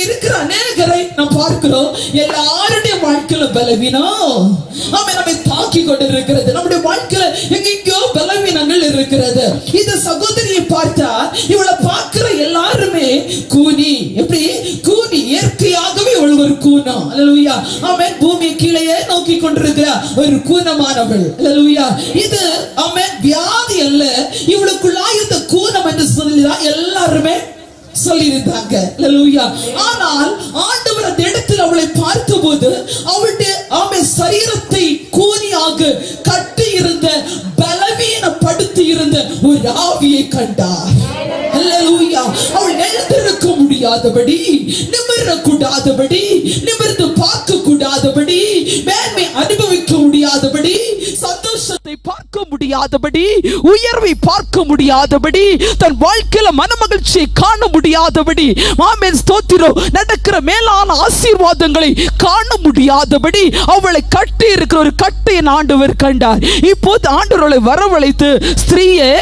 இங்க இருக்கிற அநேகரை நாம் பார்க்கிறோம், எல்லாருடைய வாழ்க்கையில பலவீனம் நம்மை தாக்கி கொண்டு இருக்கிறது. நம்முடைய வாழ்க்கையில எங்கெங்கோ பலவீனங்கள் இருக்கிறது. இந்த சகோதரியை பார்த்தா இவளை பார்க்கிற எல்லாருமே கூனி. எப்படி கூனி? இயற்கையாகவே ஒரு கூனம். அல்லேலூயா. ஆமென். பூமி கீழே நோக்கி கொண்டிருக்கிற ஒரு கூனமானவள். அல்லேலூயா. இது ஆமென் வியாதி அல்ல, இவளுக்குள்ளாய் இருந்த கூனம் என்று சொல்லிதான் எல்லாருமே சொல்லியிருந்தாங்க. அல்லேலூயா. ஆனால் ஆண்டவர் அந்த இடத்தில் அவளை பார்த்தபோது அவளுடைய சரீரத்தை கூனியாக கட்டி இருந்த, பலவீனப்படுத்தி இருந்த ஒரு ஆவியை கண்டார். அல்லேலூயா. அவள் எழுந்திருக்க முடியாதபடி, நிமிரக்கூடாதபடி, நிமிர்ந்து பார்க்க கூடாதபடி, மேன்மை அனுபவிக்க முடியாதபடி, சந்தோஷத்தை பார்க்க முடியாதபடி, உயர்வை பார்க்க முடியாதபடி, தன் வாழ்க்கையில மனமகிழ்ச்சியை காண முடியாதபடி, ஆமென் ஸ்தோத்திரம், நடக்கிற மேலான ஆசீர்வாதங்களை காண முடியாதபடி அவளை கட்டி இருக்கிற ஒரு கட்டையின் ஆண்டவர் கண்டார். இப்போது ஆண்டவரை வரவழைத்து, ஸ்திரீயே,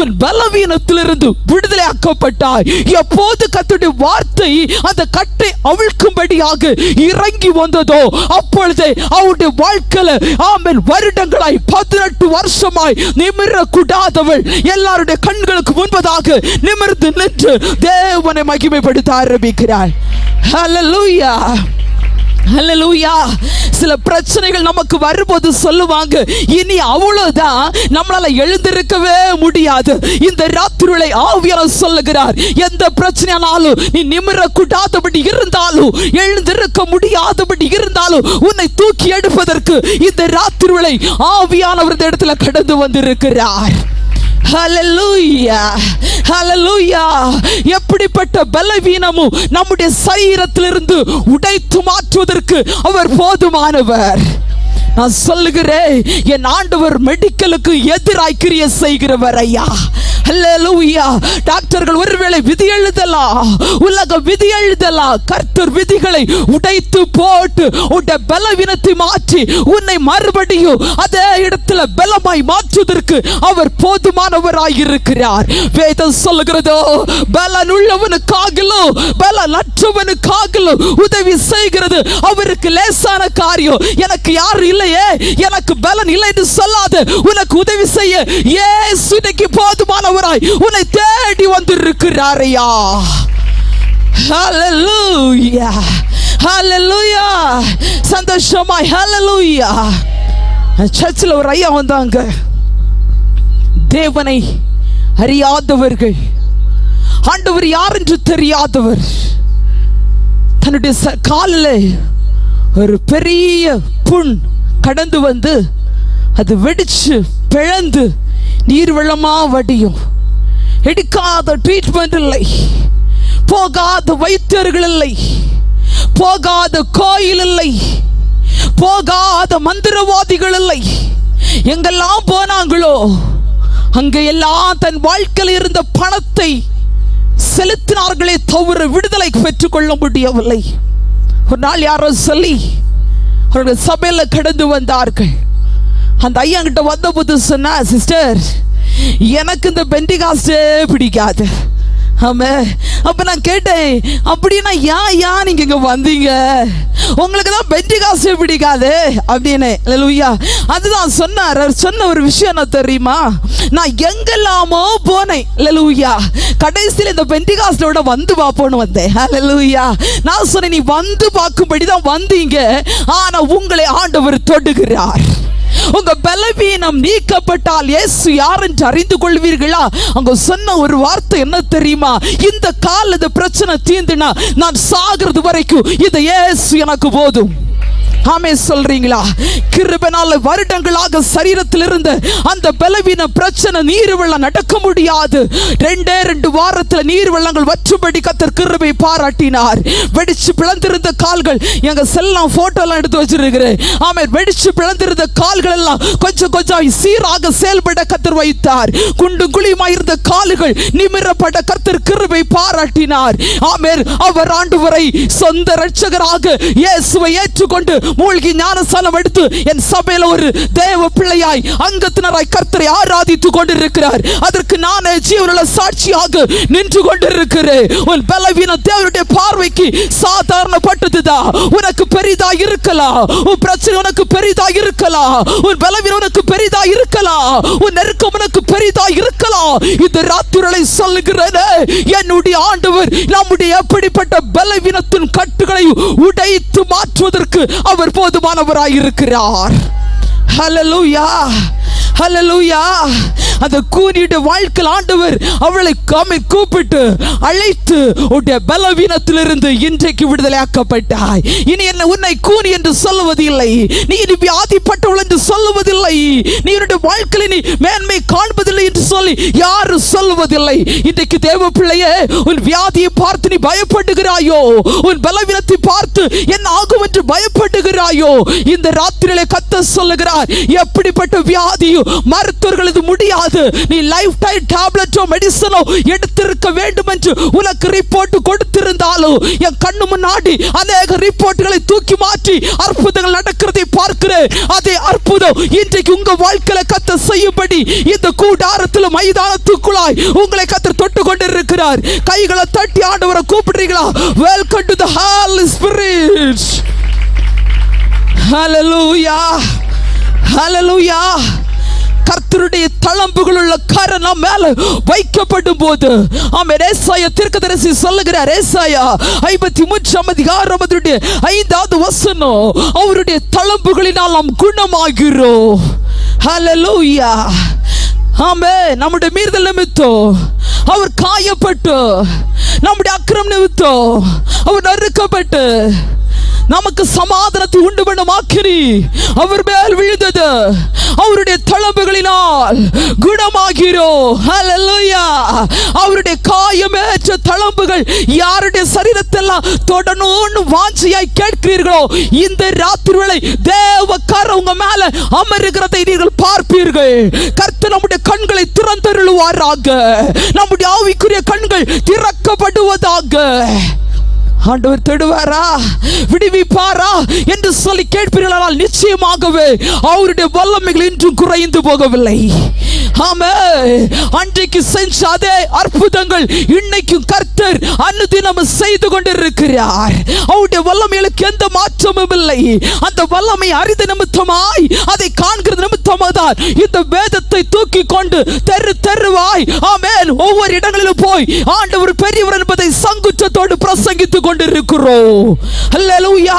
உன் பலவீனத்திலிருந்து விடுதலை ஆக்கப்பட்டாய். எப்போது கர்த்தருடைய வார்த்தை அந்த கட்டை அவிழ்க்கும்படியாக இறங்கி வந்ததோ அப்பொழுது அவருடைய வாழ்க்கையில ஆமென் வருடங்களாய் 18 வருஷமாய் நிமிரக்கூடாதவள் எல்லாருடைய கண்களுக்கு முன்பதாக நிமிர்ந்து நின்று தேவனை மகிமைப்படுத்த ஆரம்பிக்கிறாள். ஹல்லேலூயா. ஹல்லேலூயா. சில பிரச்சனைகள் நமக்கு வரும்போது சொல்லுவாங்க, இனி அவ்வளவுதான், நம்மளால எழுந்திருக்கவே முடியாது. இந்த ராத்திரியை ஆவியானவர் சொல்லுகிறார், எந்த பிரச்சனையானாலும் நீ நிமிரக்கூடாதபடி இருந்தாலும், எழுந்திருக்க முடியாதபடி இருந்தாலும், உன்னை தூக்கி எடுப்பதற்கு இந்த ராத்திரியை ஆவியானவர் இடத்துல கடந்து வந்திருக்கிறார். ஹல்லேலூயா. ஹல்லேலூயா. எப்படிப்பட்ட பலவீனமும் நம்முடைய சரீரத்திலிருந்து உடைத்து மாற்றுவதற்கு அவர் போதுமானவர். நான் சொல்லுகிறேன், என் ஆண்டவர் மெடிக்கலுக்கு எதிராய் கிரியை செய்கிறவர் ஐயா. ஹல்லேலூயா. டாக்டர்கள் ஒருவேளை விதி எழுதலாம், உலக விதி எழுதலாம், கர்த்தர் விதிகளை உடைத்து போட்டு உன்னுடைய பலவீனத்தை மாற்றி உன்னை மறுபடியும் அதே இடத்துல பலமாய் மாற்றுவதற்கு அவர் போதுமானவராய் இருக்கிறார். வேதம் சொல்லுகிறதோ, பலனுள்ளவனுக்காகலும் பலனற்றவனுக்காகலும் உதவி செய்கிறது அவருக்கு லேசான காரியம். எனக்கு யாரும் இல்லையே, எனக்கு பலன் இல்லை என்று சொல்லாது, உனக்கு உதவி செய்ய இயேசு இன்னைக்கு போதுமானவராய் உன்னை தேடி வந்திருக்கிறார் ஐயா. ஹல்லேலூயா. ஹல்லேலூயா. சந்தோஷமாய் ஹல்லேலூயா. சர்ச்சில் ஒரு ஐயா வந்தாங்க, தேவனை அறியாதவர்கள், ஆண்டவர் யார் என்று தெரியாதவர், தன்னுடைய காலில் ஒரு பெரிய புண் கடந்து வந்து அது வெடிச்சு பிளந்து நீர் வெள்ளமா வடியும். எடுக்காத ட்ரீட்மெண்ட் இல்லை, போகாத வைத்தியர்கள் இல்லை, போகாத கோயில் இல்லை, போகாத மந்திரவாதிகள் இல்லை. எங்கெல்லாம் போனாங்களோ அங்கெல்லாம் தன் வாழ்க்கையில் இருந்த பணத்தை செலுத்தினார்களே தவிர விடுதலை பெற்றுக் கொள்ள முடியவில்லை. ஒரு நாள் யாரோ சொல்லி அவர்கள் சபையில கடந்து வந்தார்கள். அந்த ஐயா கிட்ட வந்த போது சொன்னா, சிஸ்டர், எனக்கு இந்த பெண்டிகாஸ்டே பிடிக்காது. ஆமா. அப்ப நான் கேட்டேன், அப்படின்னா ஏன் நீங்க இங்க வந்தீங்க, உங்களுக்கு தான் பெண்டிகாஸ்டே பிடிக்காது அப்படின்னு. அல்லேலூயா. அதுதான் சொன்னார். சொன்ன ஒரு விஷயம் என்ன தெரியுமா, நான் எங்கெல்லாமோ போனேன். அல்லேலூயா. கடைசியில் இந்த பெண்டிகாஸ்டோட வந்து பார்ப்போன்னு வந்தேன். அல்லேலூயா. நான் சொன்னேன், நீ வந்து பார்க்கும்படி தான் வந்தீங்க, ஆனா உங்களை ஆண்டவர் தொடுகிறார். உங்க பலவீனம் நீக்கப்பட்டால் இயேசு யார் என்று அறிந்து கொள்வீர்களா? அங்க சொன்ன ஒரு வார்த்தை என்ன தெரியுமா, இந்த கால இந்த பிரச்சனை தீர்ந்துனா நான் சாகிறது வரைக்கும் இந்த இயேசு எனக்கு போதும். ஆமென் சொல்றீங்களா? கிருபையால வருடங்களாக சரீரத்தில் இருந்த அந்த பலவீன பிரச்சனை நீர் வெள்ளம் நடக்க முடியாது. 2 வாரத்தில் நீர் வெள்ளங்கள் வற்றும்படி கர்த்தர் கிருபை பாராட்டினார். வெடிச்சு பிளந்திருந்த கால்கள், எங்க செல்லாம் போட்டோ எல்லாம் எடுத்து வச்சிருக்கிறேன். ஆமென். வெடிச்சு பிளந்திருந்த கால்கள் எல்லாம் கொஞ்சம் கொஞ்சம் சீராக செயல்பட கர்த்தர் வைத்தார். குண்டு குழியுமாய் இருந்த கால்கள் நிமிரப்பட கர்த்தர் கிருபை பாராட்டினார். ஆமென். அவர் ஆண்டவரை சொந்த இரட்சகராக இயேசுவை ஏற்றுக்கொண்டு மூழ்கி ஞானஸ்நானம் எடுத்து என் சபையில ஒரு தேவ பிள்ளையாய் அங்கத்தினராய் கர்த்தரை ஆராதித்துக் கொண்டிருக்கிறார். அதற்கு நானே ஜீவனுள்ள சாட்சியாக நின்று கொண்டிருக்கிறேன். உன் பலவீனம் தேவனுடைய பார்வைக்கு சாதாரணப்பட்டதுதான். உனக்கு பெரிதா இருக்கலாம், உன் பிரச்சனை உனக்கு பெரிதா இருக்கலாம், உன் பலவீனம் உனக்கு பெரிதா இருக்கலாம், உன் நெருக்கம் உனக்கு பெரிதா இருக்கலாம். இந்த ராத்திரியை சொல்லுகிறேன், என்னுடைய ஆண்டவர் நம்முடைய எப்படிப்பட்ட பலவீனத்தின் கட்டுகளை உடைத்து மாற்றுவதற்கு அவர் போதுமானவராய் இருக்கிறார். ஹல்லேலூயா, ஹல்லேலூயா. அந்த கூனியுடைய வாழ்க்கையில் ஆண்டவர் அவளை கூப்பிட்டு அழைத்து உடைய பலவீனத்திலிருந்து இன்றைக்கு விடுதலையாக்கப்பட்டாய். இனி என்ன உன்னை கூனி என்று சொல்லுவதில்லை, நீ இனி வியாதிப்பட்டவள் என்று சொல்லுவதில்லை, நீ என்னுடைய வாழ்க்கையில் நீ மேன்மை காண்பதில்லை என்று சொல்லி யாரும் சொல்லுவதில்லை. இன்றைக்கு தேவ பிள்ளையே, உன் வியாதியை பார்த்து நீ பயப்படுகிறாயோ, உன் பலவீனத்தை பார்த்து என்ன ஆகும் என்று பயப்படுகிறாயோ, இந்த ராத்திரியிலே கர்த்தர் சொல்லுகிறார், எப்படிப்பட்ட வியாதியும் மருத்துவர்கள் இது முடியாது, நீ லைஃப் டைம் டேப்லெட்டோ மெடிசனோ எடுத்திருக்க வேண்டும் என்று உனக்கு ரிப்போர்ட் கொடுத்திருந்தாலும் என் கண்ணு முன்னாடி அநேக ரிப்போர்ட்களை தூக்கி மாற்றி அற்புதங்கள் நடக்கிறதை பார்க்கிறேன். அதே அற்புதம் இன்றைக்கு உங்க வாழ்க்கையில கர்த்தர் செய்யும்படி இந்த கூடாரத்தில் மைதானத்துக்குள்ளாய் உங்களை கர்த்தர் தொட்டு கொண்டிருக்கிறார். கைகளை தட்டி ஆண்டவரை கூப்பிடுறீங்களா? Welcome to the holy spirit. Hallelujah, hallelujah. கர்த்தருடைய தளம்புகள் உள்ள கரம் நம் மேல வைக்கப்படும் போது, ஆமென், ஏசாயா தீர்க்கதரிசி சொல்லுகிறார், ஏசாயா 53 அதிகாரம் 5வது வசனம், அவருடைய தளம்புகளினால் நாம் குணமாகிறோம். ஹல்லேலூயா, ஆமென். நம்முடைய மீறுதல் நிமித்தம் அவர் காயப்பட்டு, நம்முடைய அக்கிரமம் நிமித்தம் அவர் நறுக்கப்பட்டு, நமக்கு சமாதானத்தை உண்டு பண்ணும் ஆக்கினி அவர் மேல் விழுந்தது. அவருடைய தளம்புகளினால் குணமாகிறோம். ஹல்லேலூயா. அவருடைய காயமேற்ற தளம்புகள் யாருடைய சரீரத்தெல்லாம் தொடணும்னு வாஞ்சியாய் கேட்கிறீர்களோ, இந்த ராத்திரி வேளை தேவ கரம் உங்க மேல அமருகிறதை நீங்கள் பார்ப்பீர்கள். கர்த்தர் நம்முடைய கண்களை திறந்தருளுவாராக, நம்முடைய ஆவிக்குரிய கண்கள் திறக்கப்படுவதாக. ஆண்டவர் தொடுவாரா, விடுவிப்பாரா என்று சொல்லி கேட்பீர்களானால் நிச்சயமாகவே அவருடைய வல்லமைகள் இன்றும் குறைந்து போகவில்லை. ஆமென். அன்றைக்கு செஞ்ச அதே அற்புதங்கள் இன்னைக்கும் கர்த்தர் அனுதினம் செய்து கொண்டிருக்கிறார். அவருடைய வல்லமைகளுக்கு எந்த மாற்றமும் இல்லை. அந்த வல்லமை அறிந்த நிமித்தமாய், அதை காண்கிறது நிமித்தமாதான் இந்த வேதத்தை தூக்கி கொண்டு தெரு தெருவாய், ஆமென், ஒவ்வொரு இடங்களிலும் போய் ஆண்டவர் பெரியவர் என்பதை சங்குச்சத்தோடு பிரசங்கித்துக் கொண்டிருக்கிறோம். ஹல்லேலூயா.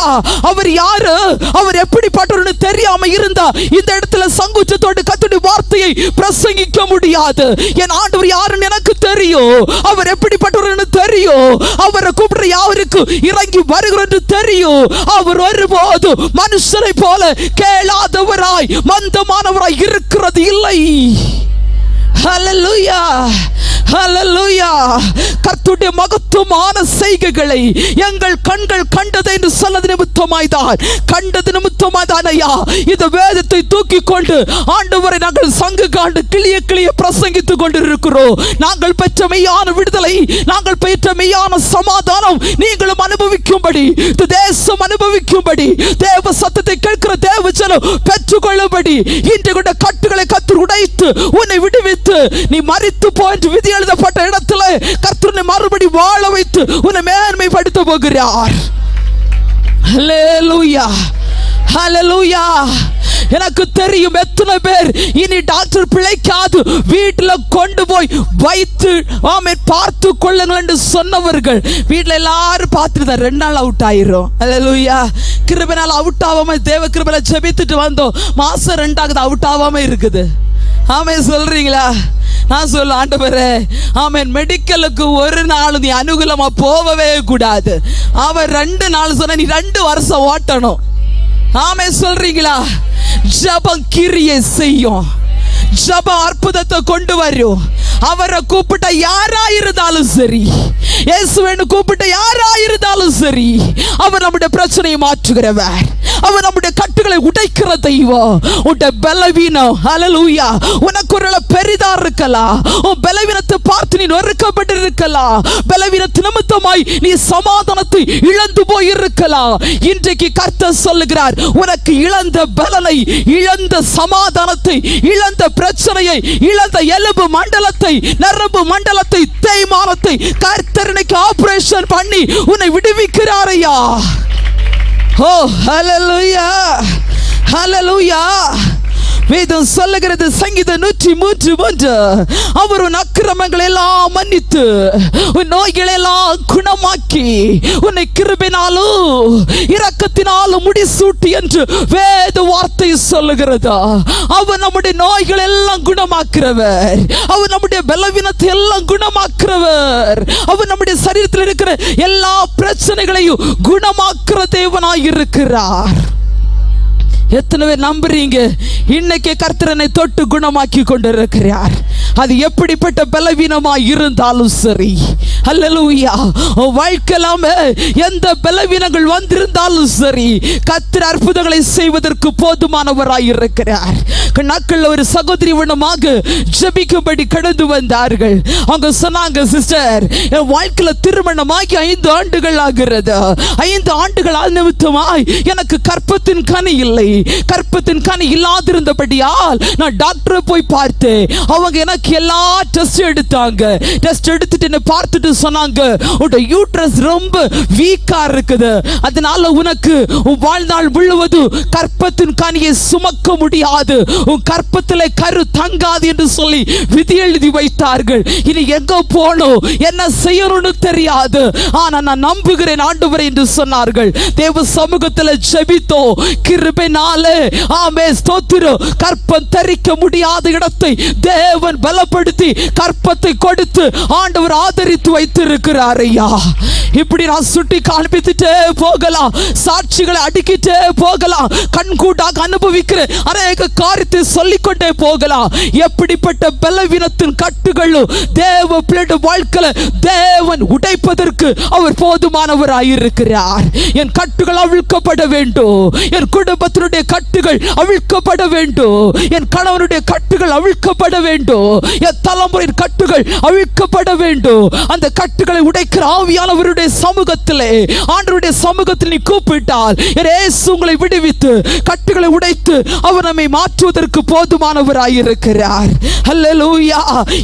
அவர் யாரு, அவர் எப்படிப்பட்டவர்னு தெரியாம இருந்தா இந்த இடத்துல சங்குச்சத்தோடு கர்த்தருடைய வார்த்தையை பிரசங்கிக்க முடியாது. என் ஆண்டவர் யாருன்னு எனக்கு தெரியும், அவர் எப்படிப்பட்டவர்னு தெரியும், அவரை கூப்பிடுற யாருக்கு இறங்கி வருகிறார் என்று தெரியும். அவர் ஒருபோது மனுஷரை போல கேளாதவராய் மந்தமானவராய் இருக்கிறது இல்லை. ஹல்லேலூயா, ஹல்லேலூயா. கர்த்தருடைய மகத்துவமான செய்கைகளை எங்கள் கண்கள் கண்டது என்று சொன்னது நிமித்தமாய்தான், கண்டது நிமித்தமாய்தான் ஐயா இந்த வேதத்தை தூக்கி கொண்டு ஆண்டவரை நாங்கள் சங்கு காண்டு கிளிய கிளிய பிரசங்கித்துக் கொண்டிருக்கிறோம். நாங்கள் பெற்ற மெய்யான விடுதலை, நாங்கள் பெற்ற மெய்யான சமாதானம் நீங்களும் அனுபவிக்கும்படி, இந்த தேசம் அனுபவிக்கும்படி, தேவ சத்தத்தை கேட்கிற தேவ ஜனம் பெற்றுக்கொள்ளும்படி இன்றைய கட்டுகளை கர்த்தர் உடைத்து உன்னை விடுவித்து, நீ மரித்து போய் விதி எழுதப்பட்ட இடத்துல கர்த்தர் மறுபடி வாழ வைத்து உன்னை மேன்மைப்படுத்த போகிறார். ஹல்லேலூயா, ஹல்லேலூயா. எனக்கு தெரியும் எத்தனை பேர் இனி டாக்டர் பிழைக்காது வீட்டில் கொண்டு போய் வைத்து ஆமென் பார்த்து கொள்ளுங்கள் என்று சொன்னவர்கள் வீட்டில் எல்லாரும் பார்த்துட்டு 2 நாள் அவுட் ஆயிரும். ஹல்லேலூயா. கிருபையால் அவுட் ஆகாம தேவ கிருபையில ஜெபித்துட்டு வந்தோம், மாசம் 2 அவுட் ஆகாம இருக்குது. ஆமென் சொல்றீங்களா? நான் சொல்ல, ஆண்டவரே, ஆமென், மெடிக்கலுக்கு ஒரு நாள் நீ அனுகூலமா போகவே கூடாது. அவன் 2 நாள் சொன்ன, நீ 2 வருஷம் ஓட்டணும். ஆமென் சொல்றீங்களா? ஜெபம் கிரியை செய்யும், ஜப அற்புதத்தை கொண்டு வரும். அவரை கூப்பிட்ட யாரா இருந்தாலும் சரி, இயேசுவேன்னு கூப்பிட்ட யாரா இருந்தாலும் சரி, அவர் நம்முடைய பிரச்சனையை மாற்றுகிறவர். அவர் நம்முடைய கட்டுகளை உடைக்கிற தெய்வம். உன்னுடைய பலவீனம், ஹல்லேலூயா, உனக்கு ஒரு பெரிதா இருக்கலாம். உன் பலவீனத்தை பார்த்து நீ நொறுக்கப்பட்டு இருக்கலாம். பலவீனத்து நிமித்தமாய் நீ சமாதானத்தை இழந்து போயிருக்கலாம். இன்றைக்கு கர்த்தர் சொல்லுகிறார், உனக்கு இழந்த பலனை, இழந்த சமாதானத்தை, இழந்த பிரச்சனையை, இழந்த எலும்பு மண்டலத்தை, நரம்பு மண்டலத்தை, தேய்மானத்தை கர்த்தர் இன்னைக்கு ஆபரேஷன் பண்ணி உன்னை விடுவிக்கிறாரையா. ஓ ஹல்லேலூயா, ஹல்லேலூயா. வேதம் சொல்லுகிறது, சங்கீதம் 103:1, அவர் உன் அக்கிரமங்களை எல்லாம் மன்னித்து உன் நோய்களை எல்லாம் குணமாக்கி உன்னை கிருபையினாலும் இரக்கத்தினாலும் முடிசூட்டி என்று வேத வார்த்தை சொல்லுகிறதா. அவர் நம்முடைய நோய்களை எல்லாம் குணமாக்குறவர். அவர் நம்முடைய பலவீனத்தை எல்லாம் குணமாக்குறவர். அவர் நம்முடைய சரீரத்தில் இருக்கிற எல்லா பிரச்சனைகளையும் குணமாக்குற தேவனாய் இருக்கிறார். எத்தனை பேர் நம்புறீங்க? இன்னைக்கு கர்த்தரனை தொட்டு குணமாக்கி கொண்டிருக்கிறார். அது எப்படிப்பட்ட பலவீனமாய் இருந்தாலும் சரி, ஹல்லேலூயா, வாழ்க்கையிலாம எந்த பலவீனங்கள் வந்திருந்தாலும் சரி, கர்த்தர் அற்புதங்களை செய்வதற்கு போதுமானவராய் இருக்கிறார். நாட்கள் ஒரு சகோதரி வண்ணமாக ஜெபிக்கும்படி கடந்து வந்தார்கள். அவங்க சொன்னாங்க, சிஸ்டர், என் வாழ்க்கையில திருமணமாகி 5 ஆண்டுகள் ஆகிறது. 5 ஆண்டுகள் நிமித்தமாய் எனக்கு கற்பத்தின் கனி இல்லை. கற்பத்தின் கனி இல்லாதிருந்தபடியால் நான் டாக்டரை போய் பார்த்தேன். அவங்க எனக்கு எல்லா டெஸ்ட் எடுத்தாங்க. டெஸ்ட் எடுத்துட்டு என்ன பார்த்துட்டு சொன்னாங்க, உன்னோட யூட்ரஸ் ரொம்ப வீக்கா இருக்குது, அதனால உனக்கு வாழ்நாள் முழுவதும் கற்பத்தின் கனியை சுமக்க முடியாது, உன் கற்பத்திலே கரு தங்காது என்று சொல்லி விதி எழுதி வைத்தார்கள். இனி எங்க போனோம், என்ன செய்யணும்னு தெரியாது, ஆனா நான் நம்புகிறேன் ஆண்டவரே என்று சொன்னார்கள். தேவ சமூகத்தில் ஜெபித்தோ, கிருபையினாலே ஆமே ஸ்தோத்திரம், கற்பம் தரிக்க முடியாத இடத்தை தேவன் பலப்படுத்தி கற்பத்தை கொடுத்து ஆண்டவர் ஆதரித்து வைத்திருக்கிறார் ஐயா. இப்படி நான் சுட்டி காண்பித்துட்டே போகலாம், சாட்சிகளை அடிக்கிட்டே போகலாம், கண்கூடாக அனுபவிக்கிற அநேக காரியத்தை சொல்லிக்கொண்டே போகலாம். எப்படிப்பட்ட பலவீனத்தின் கட்டுகளும் தேவ பிள்ளை வாழ்க்கையில தேவன் உடைப்பதற்கு அவர் போதுமானவராயிருக்கிறார். என் கட்டுகள் அவிழ்க்கப்பட வேண்டும், என் குடும்பத்தினுடைய கட்டுகள் அவிழ்க்கப்பட வேண்டும், என் கணவனுடைய கட்டுகள் அவிழ்க்கப்பட வேண்டும், என் தலைமுறையின் கட்டுகள் அவிழ்க்கப்பட வேண்டும். அந்த கட்டுகளை உடைக்கிற ஆவியானவருடைய சமூகத்திலே, ஆண்டவருடைய சமூகத்தில் நீ கூப்பிட்டால் இயேசு உங்களை விடுவித்து கட்டுகளை உடைத்து அவர் நம்மை மாற்றுவதற்கு போதுமானவராயிருக்கிறார். ஹல்லேலூயா.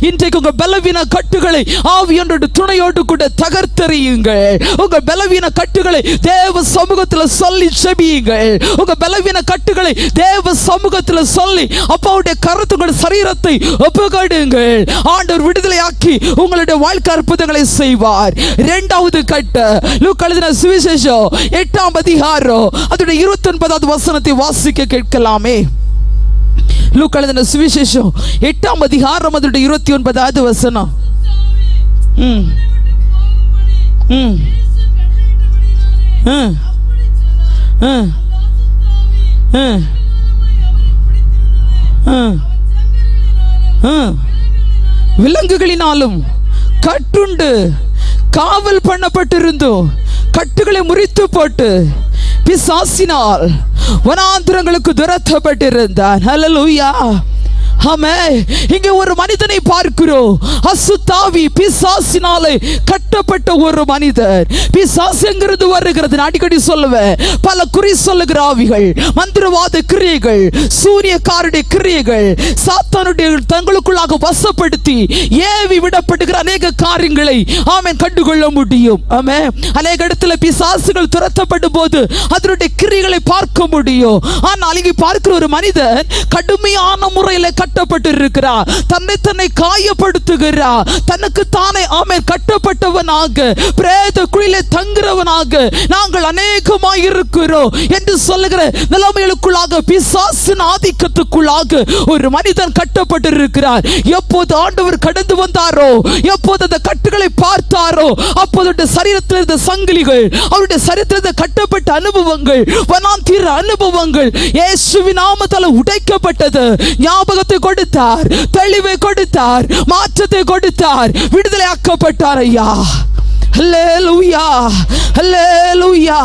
இன்றைக்கு உங்க பலவீன கட்டுகளை ஆவியானவருடைய துணையோடு கூட தகர்த்தெறியுங்கள். உங்க பலவீன கட்டுகளை தேவ சமூகத்தில் சொல்லி ஜெபியுங்கள். உங்க பலவீன கட்டுகளை தேவ சமூகத்தில் சொல்லி அப்பாவுடைய கருத்துடைய சரீரத்தை ஒப்புக்கொடுங்கள். ஆண்டவர் விடுதலையாக்கி உங்களுடைய வாழ்க்கை அற்புதங்களை செய்வார். இரண்டாவது கட்டு, லூக்கா எழுதின சுவிசேஷம் 8ஆம் அதிகாரம் அதோட 29வது வசனத்தை வாசிக்க கேட்கலாமே. லூக்கா எழுதின சுவிசேஷம் 8ஆம் அதிகாரம் அதோட 29வது வசனம். விலங்குகளினாலும் கட்டுண்டு காவல் பண்ணப்பட்டிருந்தோம், கட்டுகளை முறித்து போட்டு பிசாசினால் வனாந்திரங்களுக்கு துரத்தப்பட்டிருந்தான். ஹல்லேலூயா. ஆமென். இங்கே ஒரு மனிதனை பார்க்கிறோம், அசுத்தாவி பிசாசினாலே கட்டப்பட்ட ஒரு மனிதர். பிசாசுங்கிறது வருகிறது, நான் அடிக்கடி சொல்லுவேன், பல குறி சொல்லுகிற ஆவிகள், மந்திரவாத கிரியைகள், சூரியக்காருடைய கிரியைகள், சாத்தானுடைய தங்களுக்குள்ளாக வசப்படுத்தி ஏவி விடப்படுகிற அநேக காரியங்களை ஆமென் கண்டுகொள்ள முடியும். ஆமென். அநேக இடத்துல பிசாசுகள் துரத்தப்படும் போது அதனுடைய கிரியைகளை பார்க்க முடியும். ஆனால் இங்கே பார்க்கிற ஒரு மனிதன் கடுமையான முறையில் கட்டப்பட்டிருக்கிறார், தன்னை காயப்படுத்துகிறார், தனக்கு தானே ஆமென் கட்டப்பட்டவனாக பிரேத குழியிலே தங்குறவனாக நாங்கள் அநேகமாய் இருக்கிறோம் என்று சொல்லுகிற நிலைமைகளுக்குள்ளாக பிசாசின் ஆதிக்கத்துக்குள்ளாக ஒரு மனிதன் கட்டப்பட்டிருக்கிறார். எப்போது ஆண்டவர் கடந்து வந்தாரோ, எப்போது அந்த கட்டுகளை பார்த்தாரோ, அப்போது சரீரத்தில் இருந்த சங்கிலிகள், அவருடைய சரீரத்தில் கட்டப்பட்ட அனுபவங்கள், வனாந்திர அனுபவங்கள் இயேசுவின் நாமத்தால் உடைக்கப்பட்டது. ஞாபகத்தை கொடுத்தார், தெளிவை கொடுத்தார், மாற்றத்தை கொடுத்தார், விடுதலை ஆக்கப்பட்டார் ஐயா. அல்லேலூயா, அல்லேலூயா.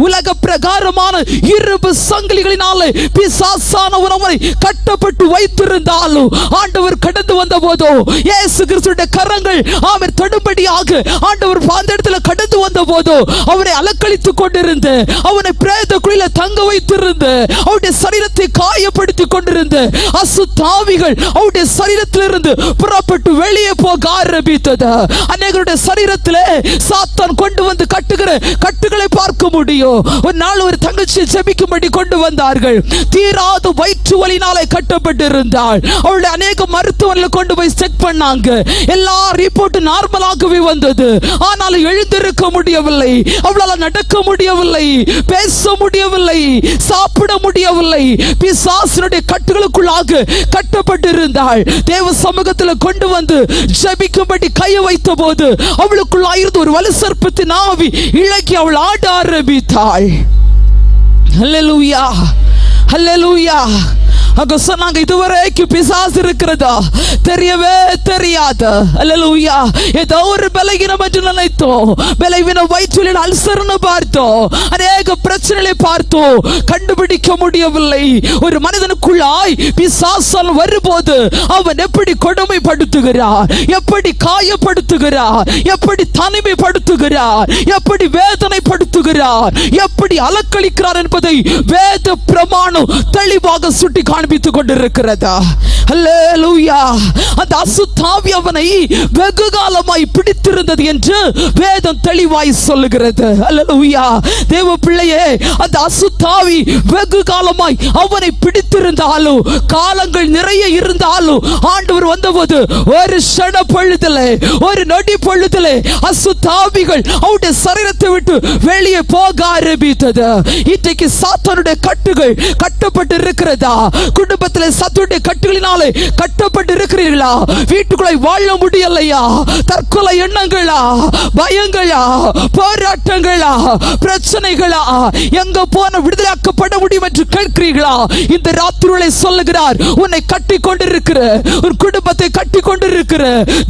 உலக பிரகாரமான இரும்பு சங்கிலிகளினாலே பிசாசானவர் அவரை கட்டப்பட்டு வைத்திருந்தாலும் ஆண்டவர் கடந்து வந்த போதோ இயேசு கிறிஸ்துவின் கரங்கள் அவர் தடும்படியாக ஆண்டவர் அந்த இடத்துல கடந்து வந்த போதோ அவரை அலக்களித்துக் கொண்டிருந்து, அவனை பிரேத குழியில தங்க வைத்திருந்து, அவருடைய சரீரத்தை காயப்படுத்தி கொண்டிருந்து அசுத்தாவிகள் அவருடைய சரீரத்திலிருந்து புறப்பட்டு வெளியே போக ஆரம்பித்தது. அநேகருடைய சரீரத்திலே சாத்தான் கொண்டு வந்து கட்டுகிற கட்டுகளை பார்க்க முடியும். ஒரு நாள் ஒரு தங்கச்சி ஜெபிக்கும்படி கொண்டு வந்தார்கள். தீராத வயிற்று வலினாலே கட்டப்பட்டிருந்தாள். அவளுடைய அநேக மருத்துவர்களை கொண்டு போய் செக் பண்ணாங்க. எல்லா ரிப்போர்ட் நார்மலாகவே வந்தது. ஆனால் எழுந்திருக்க முடியவில்லை, அவளால் நடக்க முடியவில்லை, பேச முடியவில்லை, சாப்பிட முடியவில்லை. பிசாசினுடைய கட்டுகளுக்குள்ளாக கட்டப்பட்டிருந்தாள். தேவ சமூகத்தில் கொண்டு வந்து ஜெபிக்கும்படி கையை வைத்த போது அவளுக்குள்ளாயிருந்து ஒரு வலு சர்ப்பத்தின் ஆவி இழக்கி அவள் ஆட ஆரம்பித்தாள். அல்லேலூயா, அல்லேலூயா. அங்க சொன்னாங்க, இதுவரைக்கும் பிசாசு இருக்கிறதா தெரியவே தெரியாது. அல்லேலூயா. ஏதோ ஒரு பலவீனம் என்று நினைத்தோம், பலவீன வயிற்றில் அல்சர்னு பார்த்தோம், அநேக பிரச்சனைகளை பார்த்தோம், கண்டுபிடிக்க முடியவில்லை. ஒரு மனிதனுக்குள்ளாய் பிசாசால் வரும்போது அவன் எப்படி கொடுமைப்படுத்துகிறார், எப்படி காயப்படுத்துகிறார், எப்படி தனிமைப்படுத்துகிறார், எப்படி வேதனைப்படுத்துகிறார், எப்படி அலக்களிக்கிறார் என்பதை வேத பிரமாணம் தெளிவாக சுட்டி காண்பித்துக் கொண்டிருக்கிறதா. அல்லேலூயா. அந்த அசுத்தாவி அவனை வெகு காலமாய் பிடித்திருந்தது என்று வேதம் தெளிவாய் சொல்லுகிறது. அல்லேலூயா. தேவ பிள்ளையே, அந்த அசுத்தாவி வெகு காலமாய் அவனை பிடித்திருந்தாலும், காலங்கள் நிறைய இருந்தாலும், ஆண்டவர் வந்தபோது ஒரு ஷண பொழுதிலே, ஒரு நொடி பொழுதிலே அசுத்தாவிகள் அவருடைய சரீரத்தை விட்டு வெளியே போக ஆரம்பித்தது. இன்றைக்கு சாத்தானுடைய கட்டுகள் கட்டப்பட்டு இருக்கிறதா? குடும்பத்தில் சத்துடைய கட்டுகளினாலே கட்டப்பட்டு இருக்கிறீர்களா? வீட்டுக்குள்ளே வாழ முடியலையா? தற்கொலை எண்ணங்களா, பயங்களா, போராட்டங்களா, பிரச்சனைகளா? எங்க போன விடுதலையாக்கப்பட முடியும் என்று கேட்கிறீர்களா? இந்த ராத்திரியை சொல்லுகிறார், உன்னை கட்டி கொண்டிருக்கிற, உன் குடும்பத்தை கட்டி கொண்டிருக்கிற,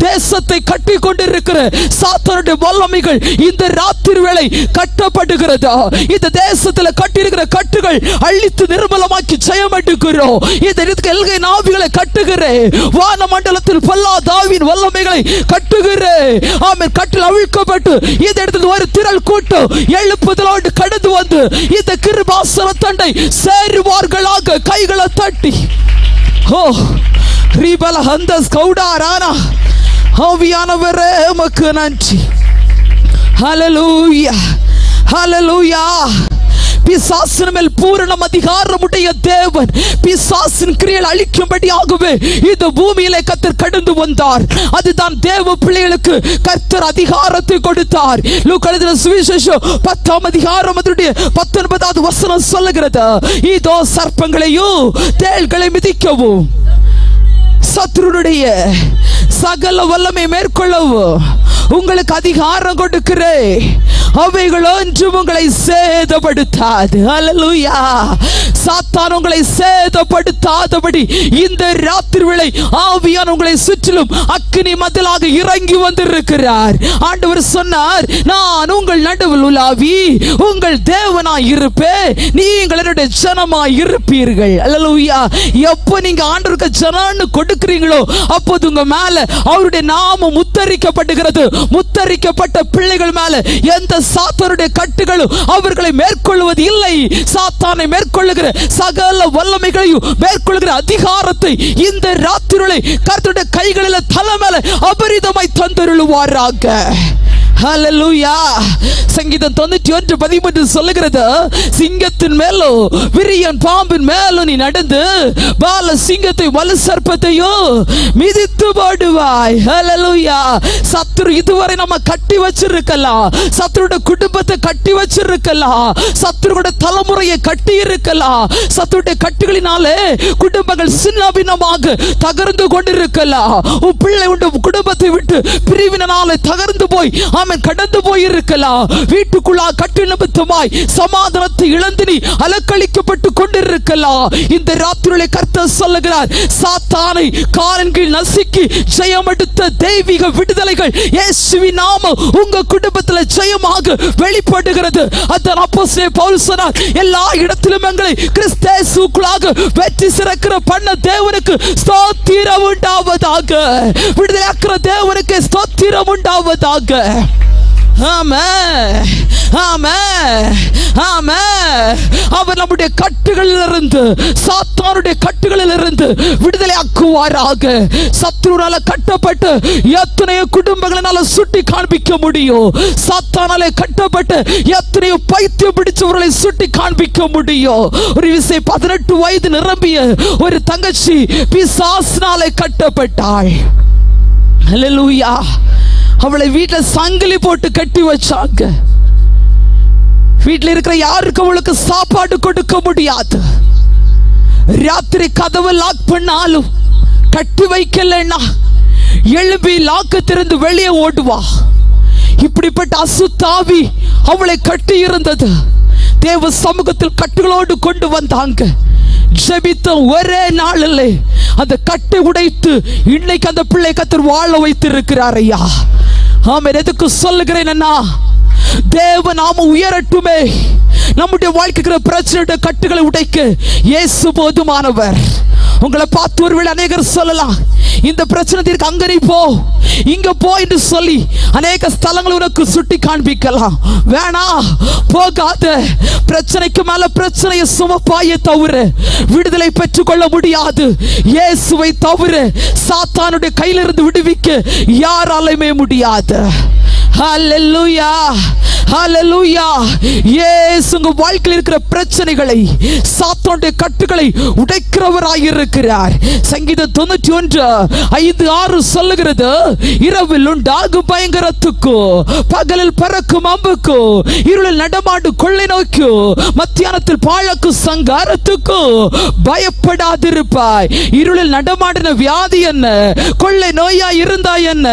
தேசத்தை கட்டி கொண்டிருக்கிற சாத்தானுடைய வல்லமைகள் இந்த ராத்திரி வேளை கட்டப்படுகிறதா? இந்த தேசத்தில் கட்டியிருக்கிற கட்டுகள் அழித்து நிர்மலமாக்கி ஜெயம் எடுக்கிறோம். இந்த எல்கை நாவிகளை கட்டுகிறேன், வான மண்டலத்தில் பல்லாதாவின் வல்லமைகளை கட்டுகிறேன். ஆமென். கட்டில் அவிழ்க்கப்பட்டு இந்த இடத்தில் ஒரு திரள் கூட்டம் எழுப்புதலோடு கடந்து வந்து இந்த கிருபாசன தண்டை சேருவார்களாக கைகளை தட்டி. ஓ ரீபல ஹந்தஸ் கௌடாரானா. ஆவியானவரே உமக்கு நன்றி. ஹல்லேலூயா, ஹல்லேலூயா. பிசாசின் மேல் பூரணம் அதிகாரமுடைய தேவன் பிசாசின் கிரியைகளை அழிக்கும்படியாகவே இந்த பூமியிலே கர்த்தர் கடந்து வந்தார். அதுதான் தேவ பிள்ளைகளுக்கு கர்த்தர் அதிகாரத்தை கொடுத்தார். லூக்கா எழுதின சுவிசேஷம் 10ஆம் அதிகாரம் அதனுடைய 19வது வசனம் சொல்லுகிறது, இதோ சர்ப்பங்களையும் தேள்களை மிதிக்கவும் சத்துருடைய சகல வல்லமை மேற்கொள்ளவும் உங்களுக்கு அதிகாரம் கொடுக்கிறேன், அவைகள் ஒன்றும் உங்களை சேதப்படுத்தாது. அல்லேலூயா. சாத்தான் உங்களை சேதப்படுத்தாதபடி இந்த ராத்திரி வேளை ஆவியானவர் உங்களை சுற்றிலும் அக்கினி மதிலாக இறங்கி வந்திருக்கிறார். ஆண்டவர் சொன்னார், நான் உங்கள் நடுவில் உலாவி உங்கள் தேவனாய் இருப்பேன், நீங்கள் என்னுடைய ஜனமாய் இருப்பீர்கள். அல்லேலூயா. எப்போ நீங்க ஆண்டவருக்கு ஜனம்னு கொடுக்கிறீங்களோ அப்போது உங்க மேல அவருடைய நாமம் முத்தரிக்கப்படுகிறது. முத்தரிக்கப்பட்ட பிள்ளைகள் மேல எந்த சாத்தானுடைய கட்டுகளும் அவர்களை மேற்கொள்வது இல்லை. சாத்தானை மேற்கொள்ளுகிற சகல வல்லமைகளையும் மேற்கொள்ளுகிற அதிகாரத்தை இந்த ராத்திரியை கர்த்தருடைய கைகளில் தலை மேல அபரிதமாய் தந்தருளுவாராக. ஹல்லேலூயா. சங்கீதம் 91:13 சொல்லுகிறது, சிங்கத்தின் மேலோ விரியன் பாம்பின் மேலோ நீ நடந்து பால சிங்கத்தை வலு சர்ப்பத்தையும் மிதித்து போடுவாய். ஹல்லேலூயா. சத்துரு இதுவரை நம்ம கட்டி வச்சிருக்கலாம், சத்துருடைய குடும்பத்தை கட்டி வச்சிருக்கலாம், சத்துருடைய தலைமுறையை கட்டி இருக்கலாம். சத்துருடைய கட்டுகளினாலே குடும்பங்கள் சின்ன பின்னமாக தகர்ந்து கொண்டிருக்கலாம். உன் பிள்ளை உன் குடும்பத்தை விட்டு பிரிவினாலே தகர்ந்து போய் ஆமென் கடந்து போயிருக்கலாம். வீட்டுக்குள்ளா கட்டு நிமித்தமாய் சமாதானத்தை இழந்து நீ அலக்களிக்கப்பட்டு கொண்டிருக்கலாம். இந்த ராத்திரியிலே கர்த்தர் சொல்லுகிறார், சாத்தானை காலின் கீழ் நசுக்கி ஜெயம் எடுத்த தெய்வீக விடுதலைகள் இயேசுவின் நாமம் உங்க குடும்பத்தில் ஜெயமாக வெளிப்படுகிறது. அதான் அப்போஸ்தலன் பவுல் சொன்னார், எல்லா இடத்திலும் எங்களை கிறிஸ்து இயேசுவுக்குள்ளாக வெற்றி சிறக்கிற பண்ண தேவனுக்கு ஸ்தோத்திரம் உண்டாவதாக. விடுதலையாக்கிற தேவனுக்கு ஸ்தோத்திரம் உண்டாவதாக. ஆமென், ஆமென், ஆமென். அவர் நம்முடைய கட்டுகளிலிருந்து, சாத்தானுடைய கட்டுகளிலிருந்து விடுதலையாக்குவாராக. சத்துருனால கட்டப்பட்டு எத்தனையோ குடும்பங்களால சுட்டி காண்பிக்க முடியும். சாத்தானாலே கட்டப்பட்டு எத்தனையோ பைத்தியம் பிடிச்சவர்களை சுட்டி காண்பிக்க முடியும். ஒரு விஷயம், 18 வயது நிரம்பிய ஒரு தங்கச்சி பிசாசினாலே கட்டப்பட்டாள். ஹல்லேலூயா. அவளை வீட்டில் சங்கிலி போட்டு கட்டி வச்சாங்க. வீட்டில் இருக்கிற யாருக்கும் அவளுக்கு சாப்பாடு கொடுக்க முடியாது. ராத்திரி கதவை லாக் பண்ணாலும் கட்டி வைக்கலன்னா எழுப்பி லாக்க திறந்து வெளியே ஓடுவா. இப்படிப்பட்ட அசுத்தாவி அவளை கட்டி இருந்தது. தேவ சமூகத்தில் கட்டுகளோடு கொண்டு வந்தாங்க. ஜெபித்த ஒரே நாளில் அந்த கட்டை உடைத்து இன்னைக்கு அந்த பிள்ளை கர்த்தர் வாழ வைத்திருக்கிறார். ஐயா ஆமென். எதுக்கு சொல்லுகிறேன் அண்ணா, தேவ நாம உயரட்டுமே. நம்முடைய வாழ்க்கைக்கிற பிரச்சனையுடைய கட்டுகளை உடைக்க இயேசு போதுமானவர். உங்களை பார்த்து ஒருவேளை அநேகர் சொல்லலாம், இந்த பிரச்சனை தீர்க்க அங்க நீ போ, இங்க போ என்று சொல்லி அநேக ஸ்தலங்களை உனக்கு சுட்டி காண்பிக்கலாம். வேணா, போகாத. பிரச்சனைக்கு மேல பிரச்சனையை சுமப்பாயே தவிர விடுதலை பெற்றுக் கொள்ள முடியாது. இயேசுவை தவிர சாத்தானுடைய கையிலிருந்து விடுவிக்க யாராலுமே முடியாது. ஹல்லேலூயா, ஹல்லேலூயா. இயேசு உங்க வாழ்க்கையில் இருக்கிற பிரச்சனைகளை, சாத்தானுடைய கட்டுகளை உடைக்கிறவராய் இருக்கிறார். சங்கீதம் 91:5-6 சொல்லுகிறது, இரவில் உண்டாகும் பயங்கரத்துக்கோ, பகலில் பறக்கும் அம்புக்கோ, இருளில் நடமாடும் கொள்ளை நோக்கோ, மத்தியானத்தில் பாழக்கும் சங்காரத்துக்கோ பயப்படாதிருப்பாய். இருளில் நடமாடின வியாதி என்ன, கொள்ளை நோயா இருந்தா என்ன,